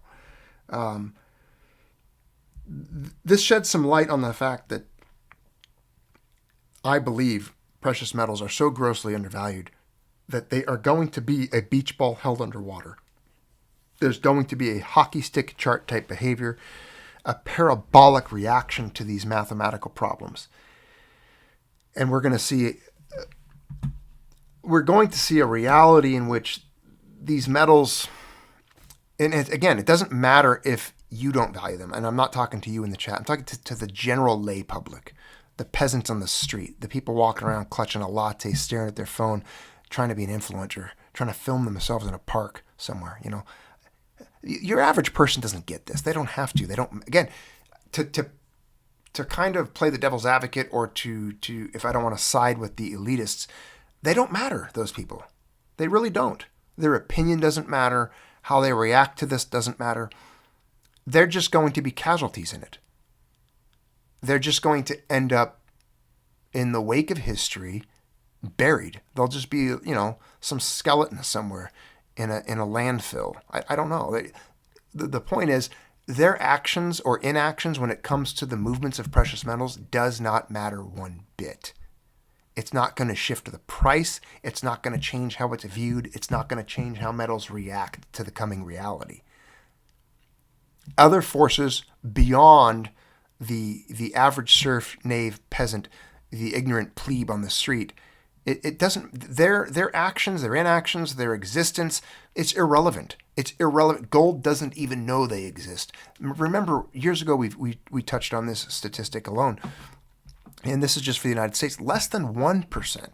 H: This sheds some light on the fact that I believe precious metals are so grossly undervalued that they are going to be a beach ball held underwater. There's going to be a hockey stick chart type behavior, a parabolic reaction to these mathematical problems. And we're going to see a reality in which these metals, and again, it doesn't matter if you don't value them. And I'm not talking to you in the chat. I'm talking to the general lay public, the peasants on the street, the people walking around clutching a latte, staring at their phone, trying to be an influencer, trying to film themselves in a park somewhere. You know, your average person doesn't get this. They don't have to. They don't. Again, to kind of play the devil's advocate, or to if I don't want to side with the elitists, they don't matter. Those people, they really don't. Their opinion doesn't matter. How they react to this doesn't matter. They're just going to be casualties in it. They're just going to end up in the wake of history, buried. They'll just be, some skeleton somewhere in a landfill. I don't know. The point is, their actions or inactions when it comes to the movements of precious metals does not matter one bit. It's not going to shift the price. It's not going to change how it's viewed. It's not going to change how metals react to the coming reality. Other forces beyond the average serf, knave, peasant, the ignorant plebe on the street, it doesn't, their actions, their inactions, their existence, it's irrelevant It's irrelevant. Gold doesn't even know they exist. Remember, years ago, we touched on this statistic alone, and this is just for the United States. Less than 1%,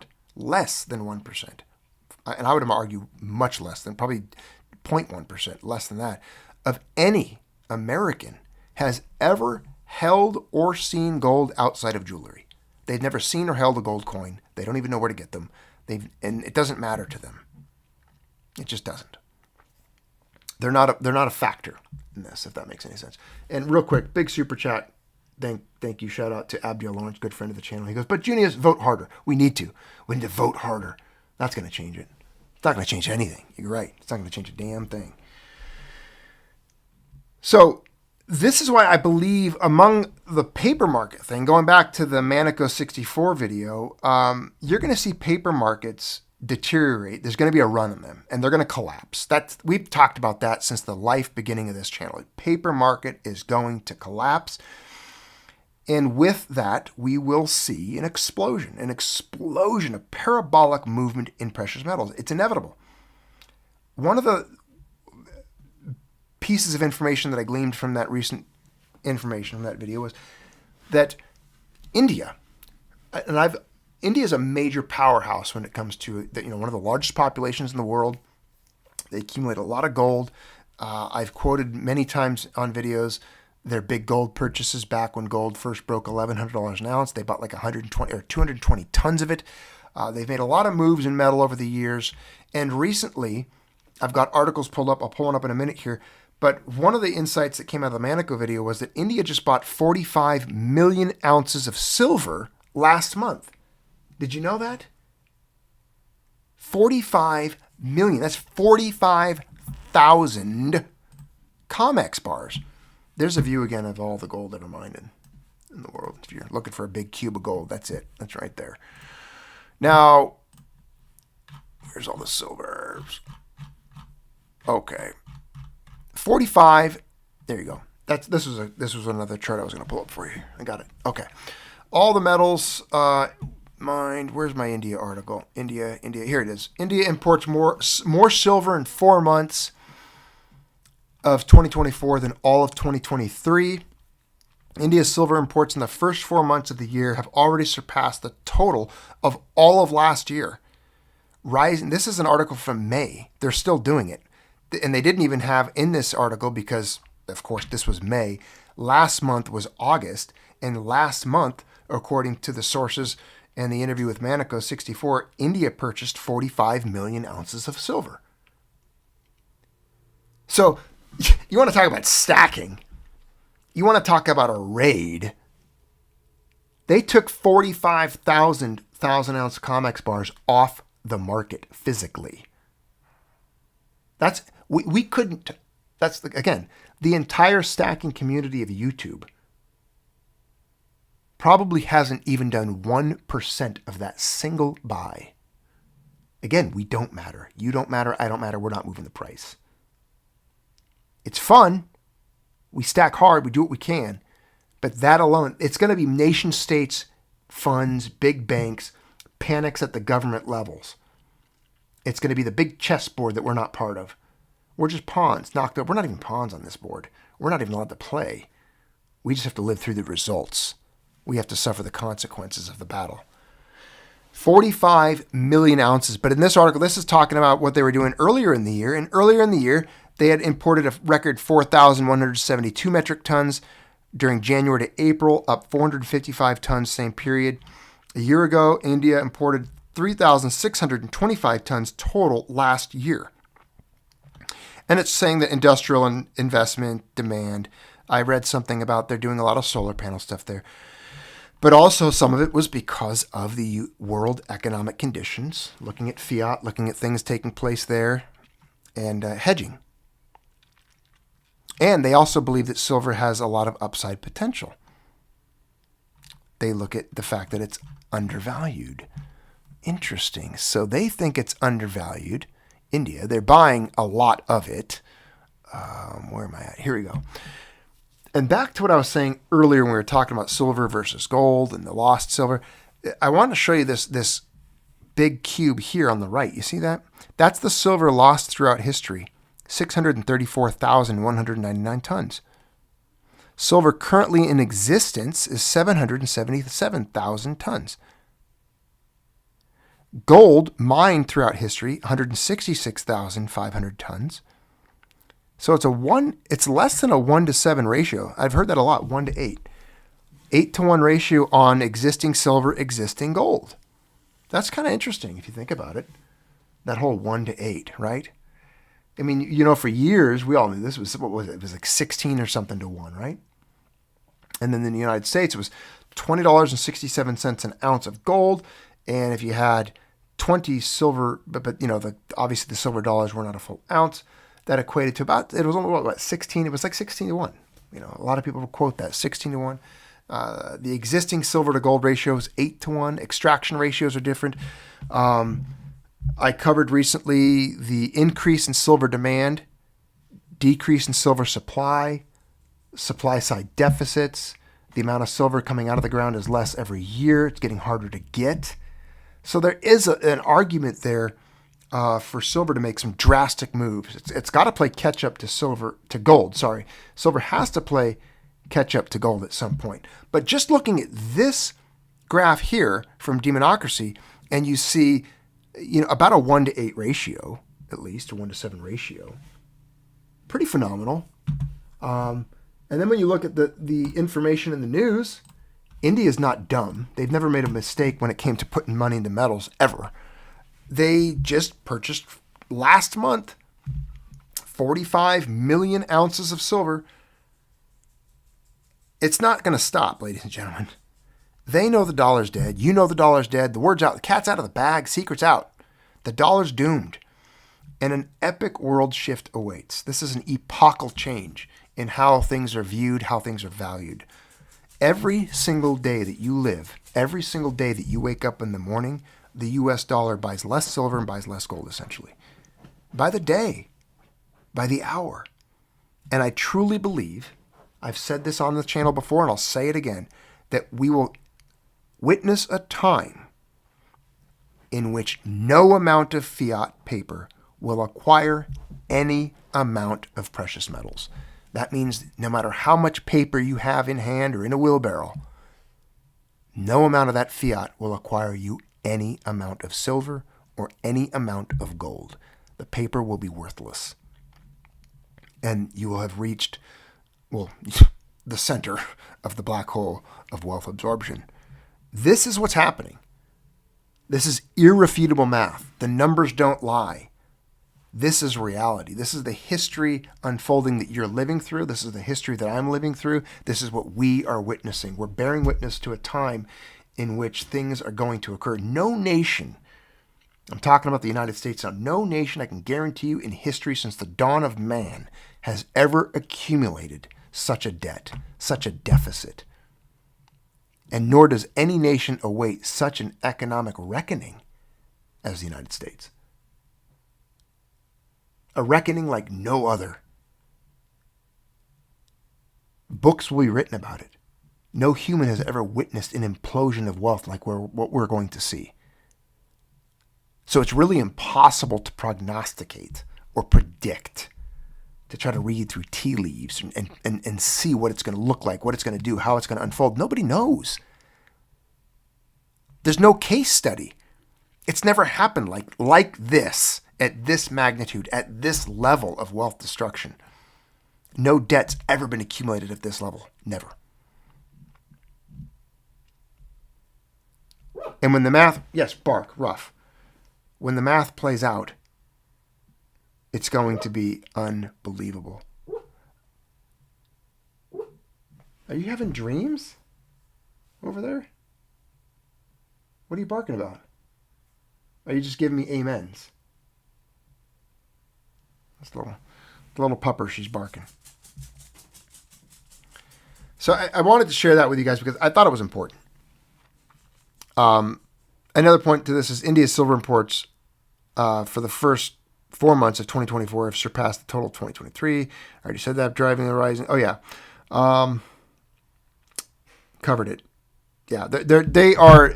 H: and I would argue much less than, probably 0.1%, less than that, of any American has ever held or seen gold outside of jewelry. They've never seen or held a gold coin. They don't even know where to get them. And it doesn't matter to them. It just doesn't. They're not a factor in this, if that makes any sense. And real quick, big super chat. Thank you. Shout out to Abdiel Lawrence, good friend of the channel. He goes, but Junius, vote harder. We need to vote harder. That's going to change it. It's not going to change anything. You're right. It's not going to change a damn thing. So this is why I believe among the paper market thing, going back to the Manico 64 video, you're going to see paper markets deteriorate. There's going to be a run on them, and they're going to collapse. We've talked about that since the beginning of this channel. The paper market is going to collapse, and with that, we will see an explosion, a parabolic movement in precious metals. It's inevitable. One of the pieces of information that I gleaned from that recent information from that video was that India, and India is a major powerhouse when it comes to one of the largest populations in the world. They accumulate a lot of gold. I've quoted many times on videos their big gold purchases back when gold first broke $1,100 an ounce. They bought like 120 or 220 tons of it. They've made a lot of moves in metal over the years. And recently, I've got articles pulled up. I'll pull one up in a minute here. But one of the insights that came out of the Manico video was that India just bought 45 million ounces of silver last month. Did you know that? 45 million. That's 45,000 COMEX bars. There's a view again of all the gold ever mined in the world. If you're looking for a big cube of gold, that's it. That's right there. Now, here's all the silvers. Okay. 45. There you go. This was another chart I was going to pull up for you. I got it. Okay. All the metals mined. Where's my India article? India. Here it is. India imports more silver in 4 months of 2024 than all of 2023. India's silver imports in the first 4 months of the year have already surpassed the total of all of last year. Rising. This is an article from May. They're still doing it. And they didn't even have in this article, because of course this was May, last month was August, and last month, according to the sources and the interview with Manico 64, India purchased 45 million ounces of silver. So you want to talk about stacking? You want to talk about a raid? They took 45,000 1,000-ounce COMEX bars off the market physically. We couldn't. That's again the entire stacking community of YouTube probably hasn't even done 1% of that single buy. Again, we don't matter. You don't matter. I don't matter. We're not moving the price. It's fun. We stack hard. We do what we can. But that alone, it's going to be nation states, funds, big banks, panics at the government levels. It's going to be the big chessboard that we're not part of. We're just pawns knocked up. We're not even pawns on this board. We're not even allowed to play. We just have to live through the results. We have to suffer the consequences of the battle. 45 million ounces. But in this article, this is talking about what they were doing earlier in the year. And earlier in the year, they had imported a record 4,172 metric tons during January to April, up 455 tons same period. A year ago, India imported 3,625 tons total last year. And it's saying that industrial investment demand, I read something about they're doing a lot of solar panel stuff there. But also some of it was because of the world economic conditions, looking at fiat, looking at things taking place there, and hedging. And they also believe that silver has a lot of upside potential. They look at the fact that it's undervalued. Interesting. So they think it's undervalued. India, they're buying a lot of it. Where am I at? Here we go. And back to what I was saying earlier when we were talking about silver versus gold and the lost silver. I want to show you this big cube here on the right. You see that? That's the silver lost throughout history. 634,199 tons. Silver currently in existence is 777,000 tons. Gold mined throughout history, 166,500 tons. So it's less than a 1 to 7 ratio. I've heard that a lot, 1 to 8. 8 to 1 ratio on existing silver, existing gold. That's kind of interesting if you think about it. That whole 1 to 8, right? I mean, you know, for years, we all knew this was, what was it? It was like 16 or something to 1, right? And then in the United States, it was $20.67 an ounce of gold. And if you had 20 silver, but you know, obviously the silver dollars were not a full ounce, that equated to about, it was only what, 16? It was like 16 to 1. You know, a lot of people will quote that, 16 to 1. The existing silver to gold ratio is 8 to 1. Extraction ratios are different. I covered recently the increase in silver demand, decrease in silver supply, supply side deficits. The amount of silver coming out of the ground is less every year. It's getting harder to get. So there is an argument there for silver to make some drastic moves. It's got to play catch up to gold. Sorry, silver has to play catch up to gold at some point. But just looking at this graph here from Demonocracy, and you see, you know, about a 1 to 8 ratio, at least a 1 to 7 ratio, pretty phenomenal. And then when you look at the information in the news, India's not dumb. They've never made a mistake when it came to putting money into metals, ever. They just purchased last month 45 million ounces of silver. It's not going to stop, ladies and gentlemen. They know the dollar's dead. You know the dollar's dead. The word's out. The cat's out of the bag. Secret's out. The dollar's doomed. And an epic world shift awaits. This is an epochal change in how things are viewed, how things are valued. Every single day that you live, every single day that you wake up in the morning, the US dollar buys less silver and buys less gold, essentially. By the day, by the hour. And I truly believe, I've said this on the channel before and I'll say it again, that we will witness a time in which no amount of fiat paper will acquire any amount of precious metals. That means no matter how much paper you have in hand or in a wheelbarrow, no amount of that fiat will acquire you any amount of silver or any amount of gold. The paper will be worthless. And you will have reached, well, the center of the black hole of wealth absorption. This is what's happening. This is irrefutable math. The numbers don't lie. This is reality. This is the history unfolding that you're living through. This is the history that I'm living through. This is what we are witnessing. We're bearing witness to a time in which things are going to occur. No nation, I'm talking about the United States now, no nation, I can guarantee you, in history since the dawn of man has ever accumulated such a debt, such a deficit. And nor does any nation await such an economic reckoning as the United States. A reckoning like no other. Books will be written about it. No human has ever witnessed an implosion of wealth like what we're going to see. So it's really impossible to prognosticate or predict, to try to read through tea leaves and see what it's going to look like, what it's going to do, how it's going to unfold. Nobody knows. There's no case study. It's never happened like this, at this magnitude, at this level of wealth destruction. No debt's ever been accumulated at this level. Never. And when the math, yes, bark, rough. When the math plays out, it's going to be unbelievable. Are you having dreams over there? What are you barking about? Are you just giving me amens? That's the little pupper, she's barking. So I wanted to share that with you guys because I thought it was important. Another point to this is India's silver imports for the first 4 months of 2024 have surpassed the total of 2023. I already said that. Driving the rising. Oh yeah, covered it. Yeah, they are.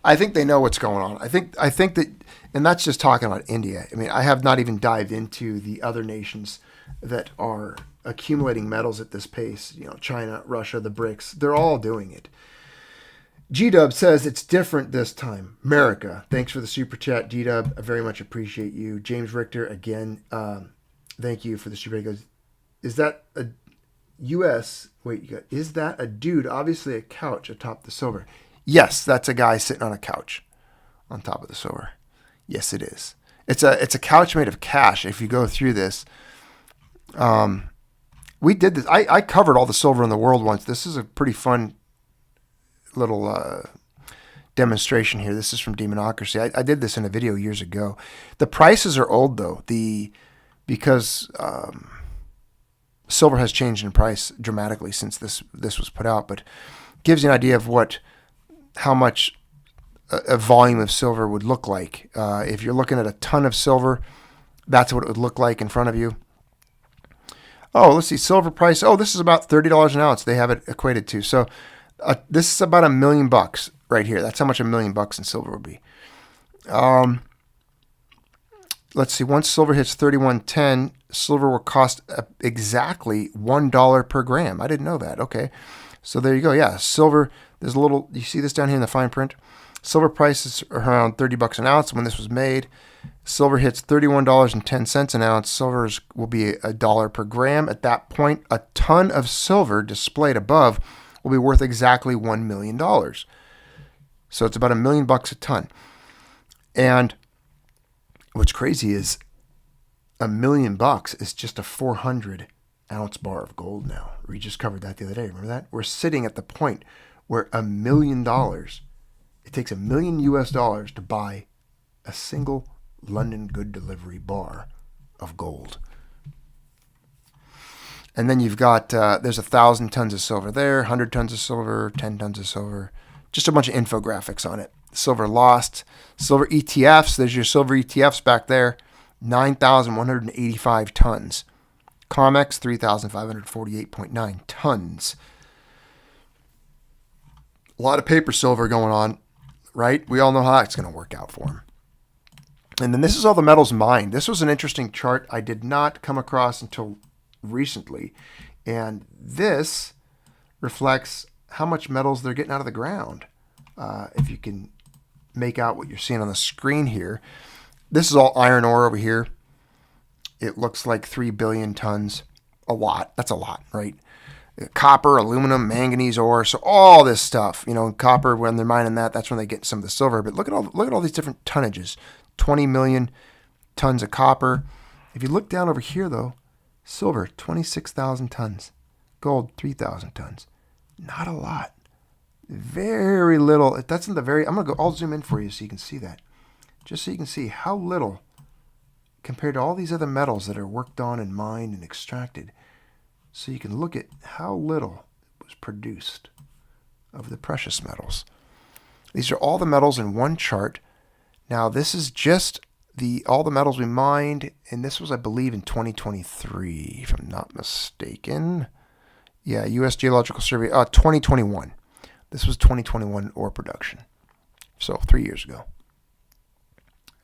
H: I think they know what's going on. I think that And that's just talking about India. I mean, I have not even dived into the other nations that are accumulating metals at this pace. You know, China, Russia, the BRICS, they're all doing it. G-Dub says it's different this time. America. Thanks for the super chat, G-Dub. I very much appreciate you. James Richter, again, thank you for the super chat. He goes, is that a U.S. Wait, you got, is that a dude? Obviously a couch atop the silver. Yes, that's a guy sitting on a couch on top of the silver. Yes, it is. It's a couch made of cash. If you go through this, we did this. I covered all the silver in the world once. This is a pretty fun little demonstration here. This is from Demonocracy. I did this in a video years ago. The prices are old though. Because silver has changed in price dramatically since this was put out, but gives you an idea of how much a volume of silver would look like. If you're looking at a ton of silver, that's what it would look like in front of you. Oh, let's see, silver price. Oh, this is about $30 an ounce. They have it equated to. So this is about $1 million right here. That's how much $1 million in silver would be. Let's see, once silver hits 31.10, silver will cost exactly $1 per gram. I didn't know that. Okay. So there you go. Yeah, silver, there's a little, you see this down here in the fine print? Silver price is around $30 an ounce when this was made. Silver hits $31.10 an ounce. Silver will be $1 per gram. At that point, a ton of silver displayed above will be worth exactly $1 million. So it's about $1 million a ton. And what's crazy is $1 million is just a 400-ounce bar of gold now. We just covered that the other day. Remember that? We're sitting at the point where $1 million, it takes $1 million US to buy a single London good delivery bar of gold. And then you've got, there's 1,000 tons of silver there, 100 tons of silver, 10 tons of silver, just a bunch of infographics on it. Silver lost, silver ETFs, there's your silver ETFs back there, 9,185 tons. COMEX, 3,548.9 tons. A lot of paper silver going on, right? We all know how that's going to work out for them. And then this is all the metals mined. This was an interesting chart I did not come across until recently. And this reflects how much metals they're getting out of the ground. If you can make out what you're seeing on the screen here. This is all iron ore over here. It looks like 3 billion tons. A lot. That's a lot, right? Copper, aluminum, manganese ore. So all this stuff, you know, copper, when they're mining that, that's when they get some of the silver. But look at all these different tonnages. 20 million tons of copper. If you look down over here, though, silver, 26,000 tons. Gold, 3,000 tons. Not a lot. Very little. That's in the very, I'll zoom in for you so you can see that. Just so you can see how little compared to all these other metals that are worked on and mined and extracted. So you can look at how little was produced of the precious metals. These are all the metals in one chart. Now this is just all the metals we mined, and this was, I believe, in 2023, if I'm not mistaken. Yeah, U.S. Geological Survey, 2021. This was 2021 ore production. So 3 years ago.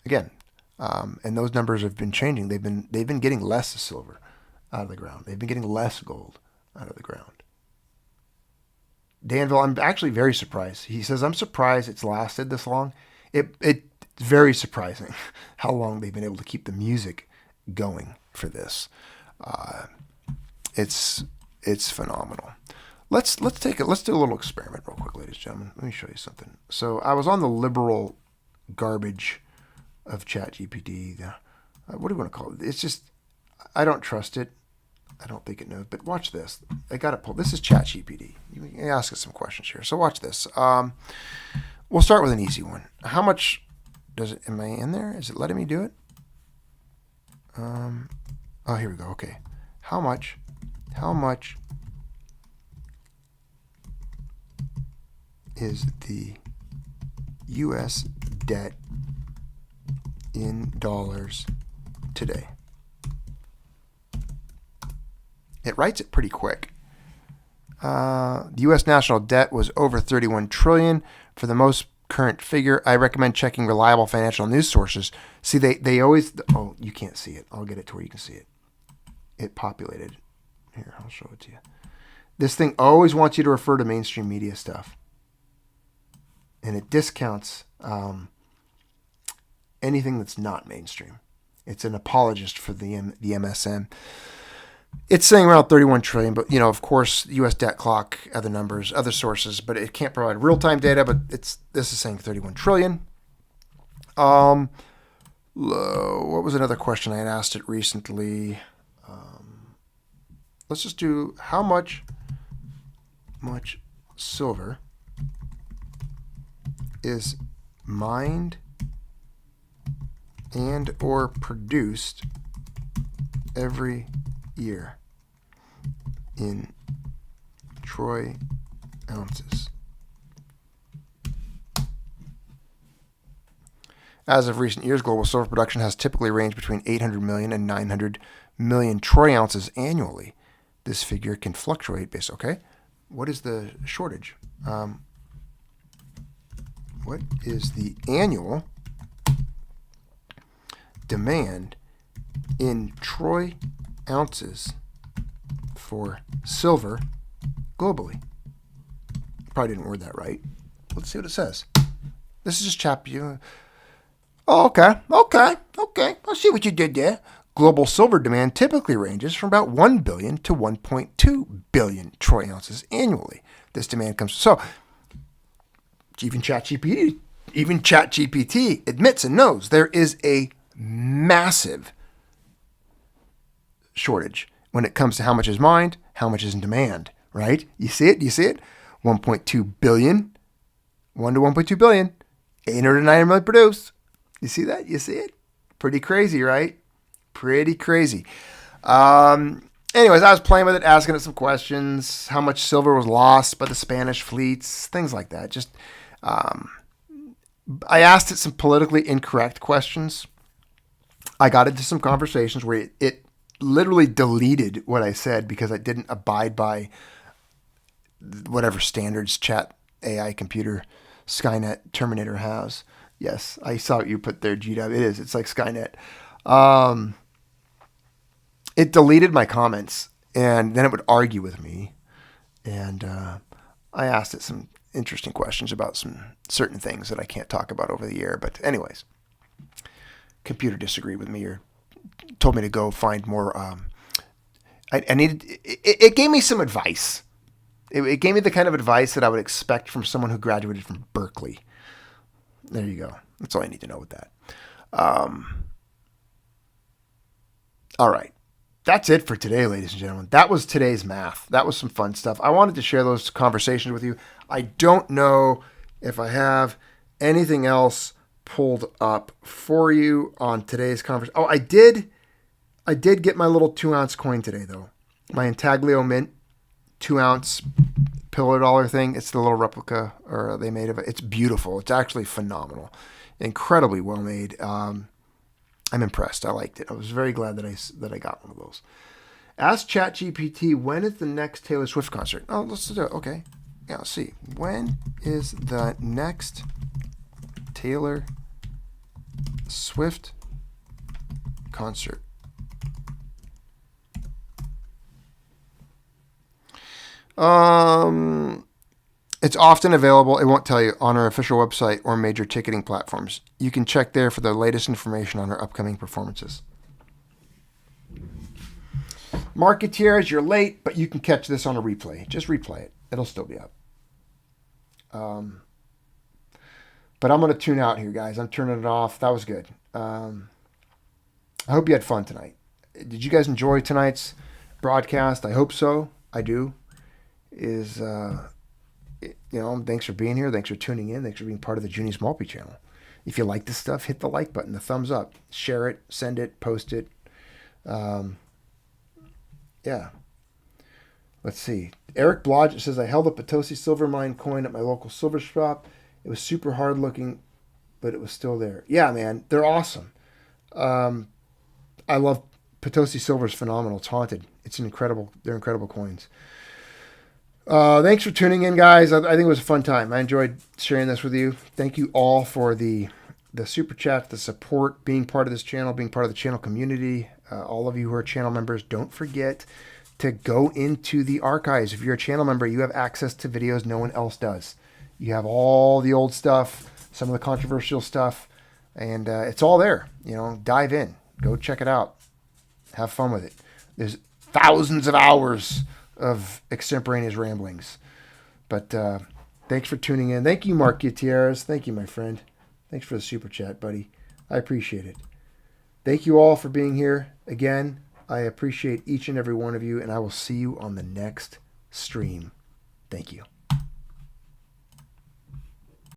H: Again, and those numbers have been changing. They've been getting less silver out of the ground. They've been getting less gold out of the ground. Danville, I'm actually very surprised. He says, I'm surprised it's lasted this long. It's very surprising how long they've been able to keep the music going for this. It's phenomenal. Let's do a little experiment real quick, ladies and gentlemen. Let me show you something. So I was on the liberal garbage of ChatGPT. What do you want to call it? It's just, I don't trust it. I don't think it knows. But watch this. I got it pulled. This is ChatGPT. You can ask us some questions here. So watch this. We'll start with an easy one. How much does it? Am I in there? Is it letting me do it? Oh, here we go. Okay. How much is the U.S. debt in dollars today? It writes it pretty quick. The U.S. national debt was over $31 trillion. For the most current figure. I recommend checking reliable financial news sources. See, they always, oh, you can't see it. I'll get it to where you can see it. It populated. Here, I'll show it to you. This thing always wants you to refer to mainstream media stuff. And it discounts anything that's not mainstream. It's an apologist for the MSM. It's saying around 31 trillion, but of course, U.S. debt clock, other numbers, other sources, but it can't provide real-time data. But this is saying 31 trillion. What was another question I had asked it recently? Let's just do how much silver is mined and or produced every year in troy ounces. As of recent years, global silver production has typically ranged between 800 million and 900 million troy ounces annually. This figure can fluctuate based. Okay, what is the shortage? What is the annual demand in troy ounces for silver globally? Probably didn't word that right. Let's see what it says. This is just chap you. Oh, okay. I see what you did there. Global silver demand typically ranges from about 1 billion to 1.2 billion troy ounces annually. This demand comes so even ChatGPT admits and knows there is a massive shortage when it comes to how much is mined, how much is in demand, right? You see it? 1.2 billion, 1 to 1.2 billion, 800 to 900 million produced. You see that? You see it? Pretty crazy, right? Pretty crazy. Anyways, I was playing with it, asking it some questions. How much silver was lost by the Spanish fleets? Things like that. Just, I asked it some politically incorrect questions. I got into some conversations where it literally deleted what I said because I didn't abide by whatever standards chat AI computer Skynet Terminator has. Yes, I saw what you put there, GW. It is. It's like Skynet. It deleted my comments, and then it would argue with me. And I asked it some interesting questions about some certain things that I can't talk about over the air. But anyways, computer disagreed with me or told me to go find more. I needed. It gave me some advice. It gave me the kind of advice that I would expect from someone who graduated from Berkeley. There you go. That's all I need to know with that. All right. That's it for today, ladies and gentlemen. That was today's math. That was some fun stuff. I wanted to share those conversations with you. I don't know if I have anything else pulled up for you on today's conversation. Oh, I did get my little 2-ounce coin today, though. My Intaglio Mint 2-ounce pillar dollar thing. It's the little replica, or they made of it. It's beautiful. It's actually phenomenal. Incredibly well made. I'm impressed. I liked it. I was very glad that I got one of those. Ask ChatGPT, when is the next Taylor Swift concert? Oh, let's do it. Okay. Yeah, let's see. When is the next Taylor Swift concert? It's often available, it won't tell you, on our official website or major ticketing platforms. You can check there for the latest information on our upcoming performances. Marketeers, you're late, but you can catch this on a replay. Just replay it. It'll still be up. But I'm going to tune out here, guys. I'm turning it off. That was good. I hope you had fun tonight. Did you guys enjoy tonight's broadcast? I hope so. I do. Thanks for being here. Thanks for tuning in. Thanks for being part of the Junius Maltby Channel. If you like this stuff, hit the like button, the thumbs up, share it, send it, post it. Yeah. Let's see. Eric Blodgett says, I held a Potosi silver mine coin at my local silver shop. It was super hard looking, but it was still there. Yeah, man. They're awesome. I love Potosi silver. Is phenomenal. It's haunted. They're incredible coins. Thanks for tuning in, guys. I think it was a fun time. I enjoyed sharing this with you. Thank you all for the super chat, the support, being part of this channel, being part of the channel community. All of you who are channel members, don't forget to go into the archives. If you're a channel member, you have access to videos no one else does. You have all the old stuff, some of the controversial stuff, and it's all there. You know, dive in, go check it out, have fun with it. There's thousands of hours of extemporaneous ramblings. But thanks for tuning in. Thank you, Mark Gutierrez. Thank you, my friend. Thanks for the super chat, buddy. I appreciate it. Thank you all for being here. Again, I appreciate each and every one of you, and I will see you on the next stream. Thank you.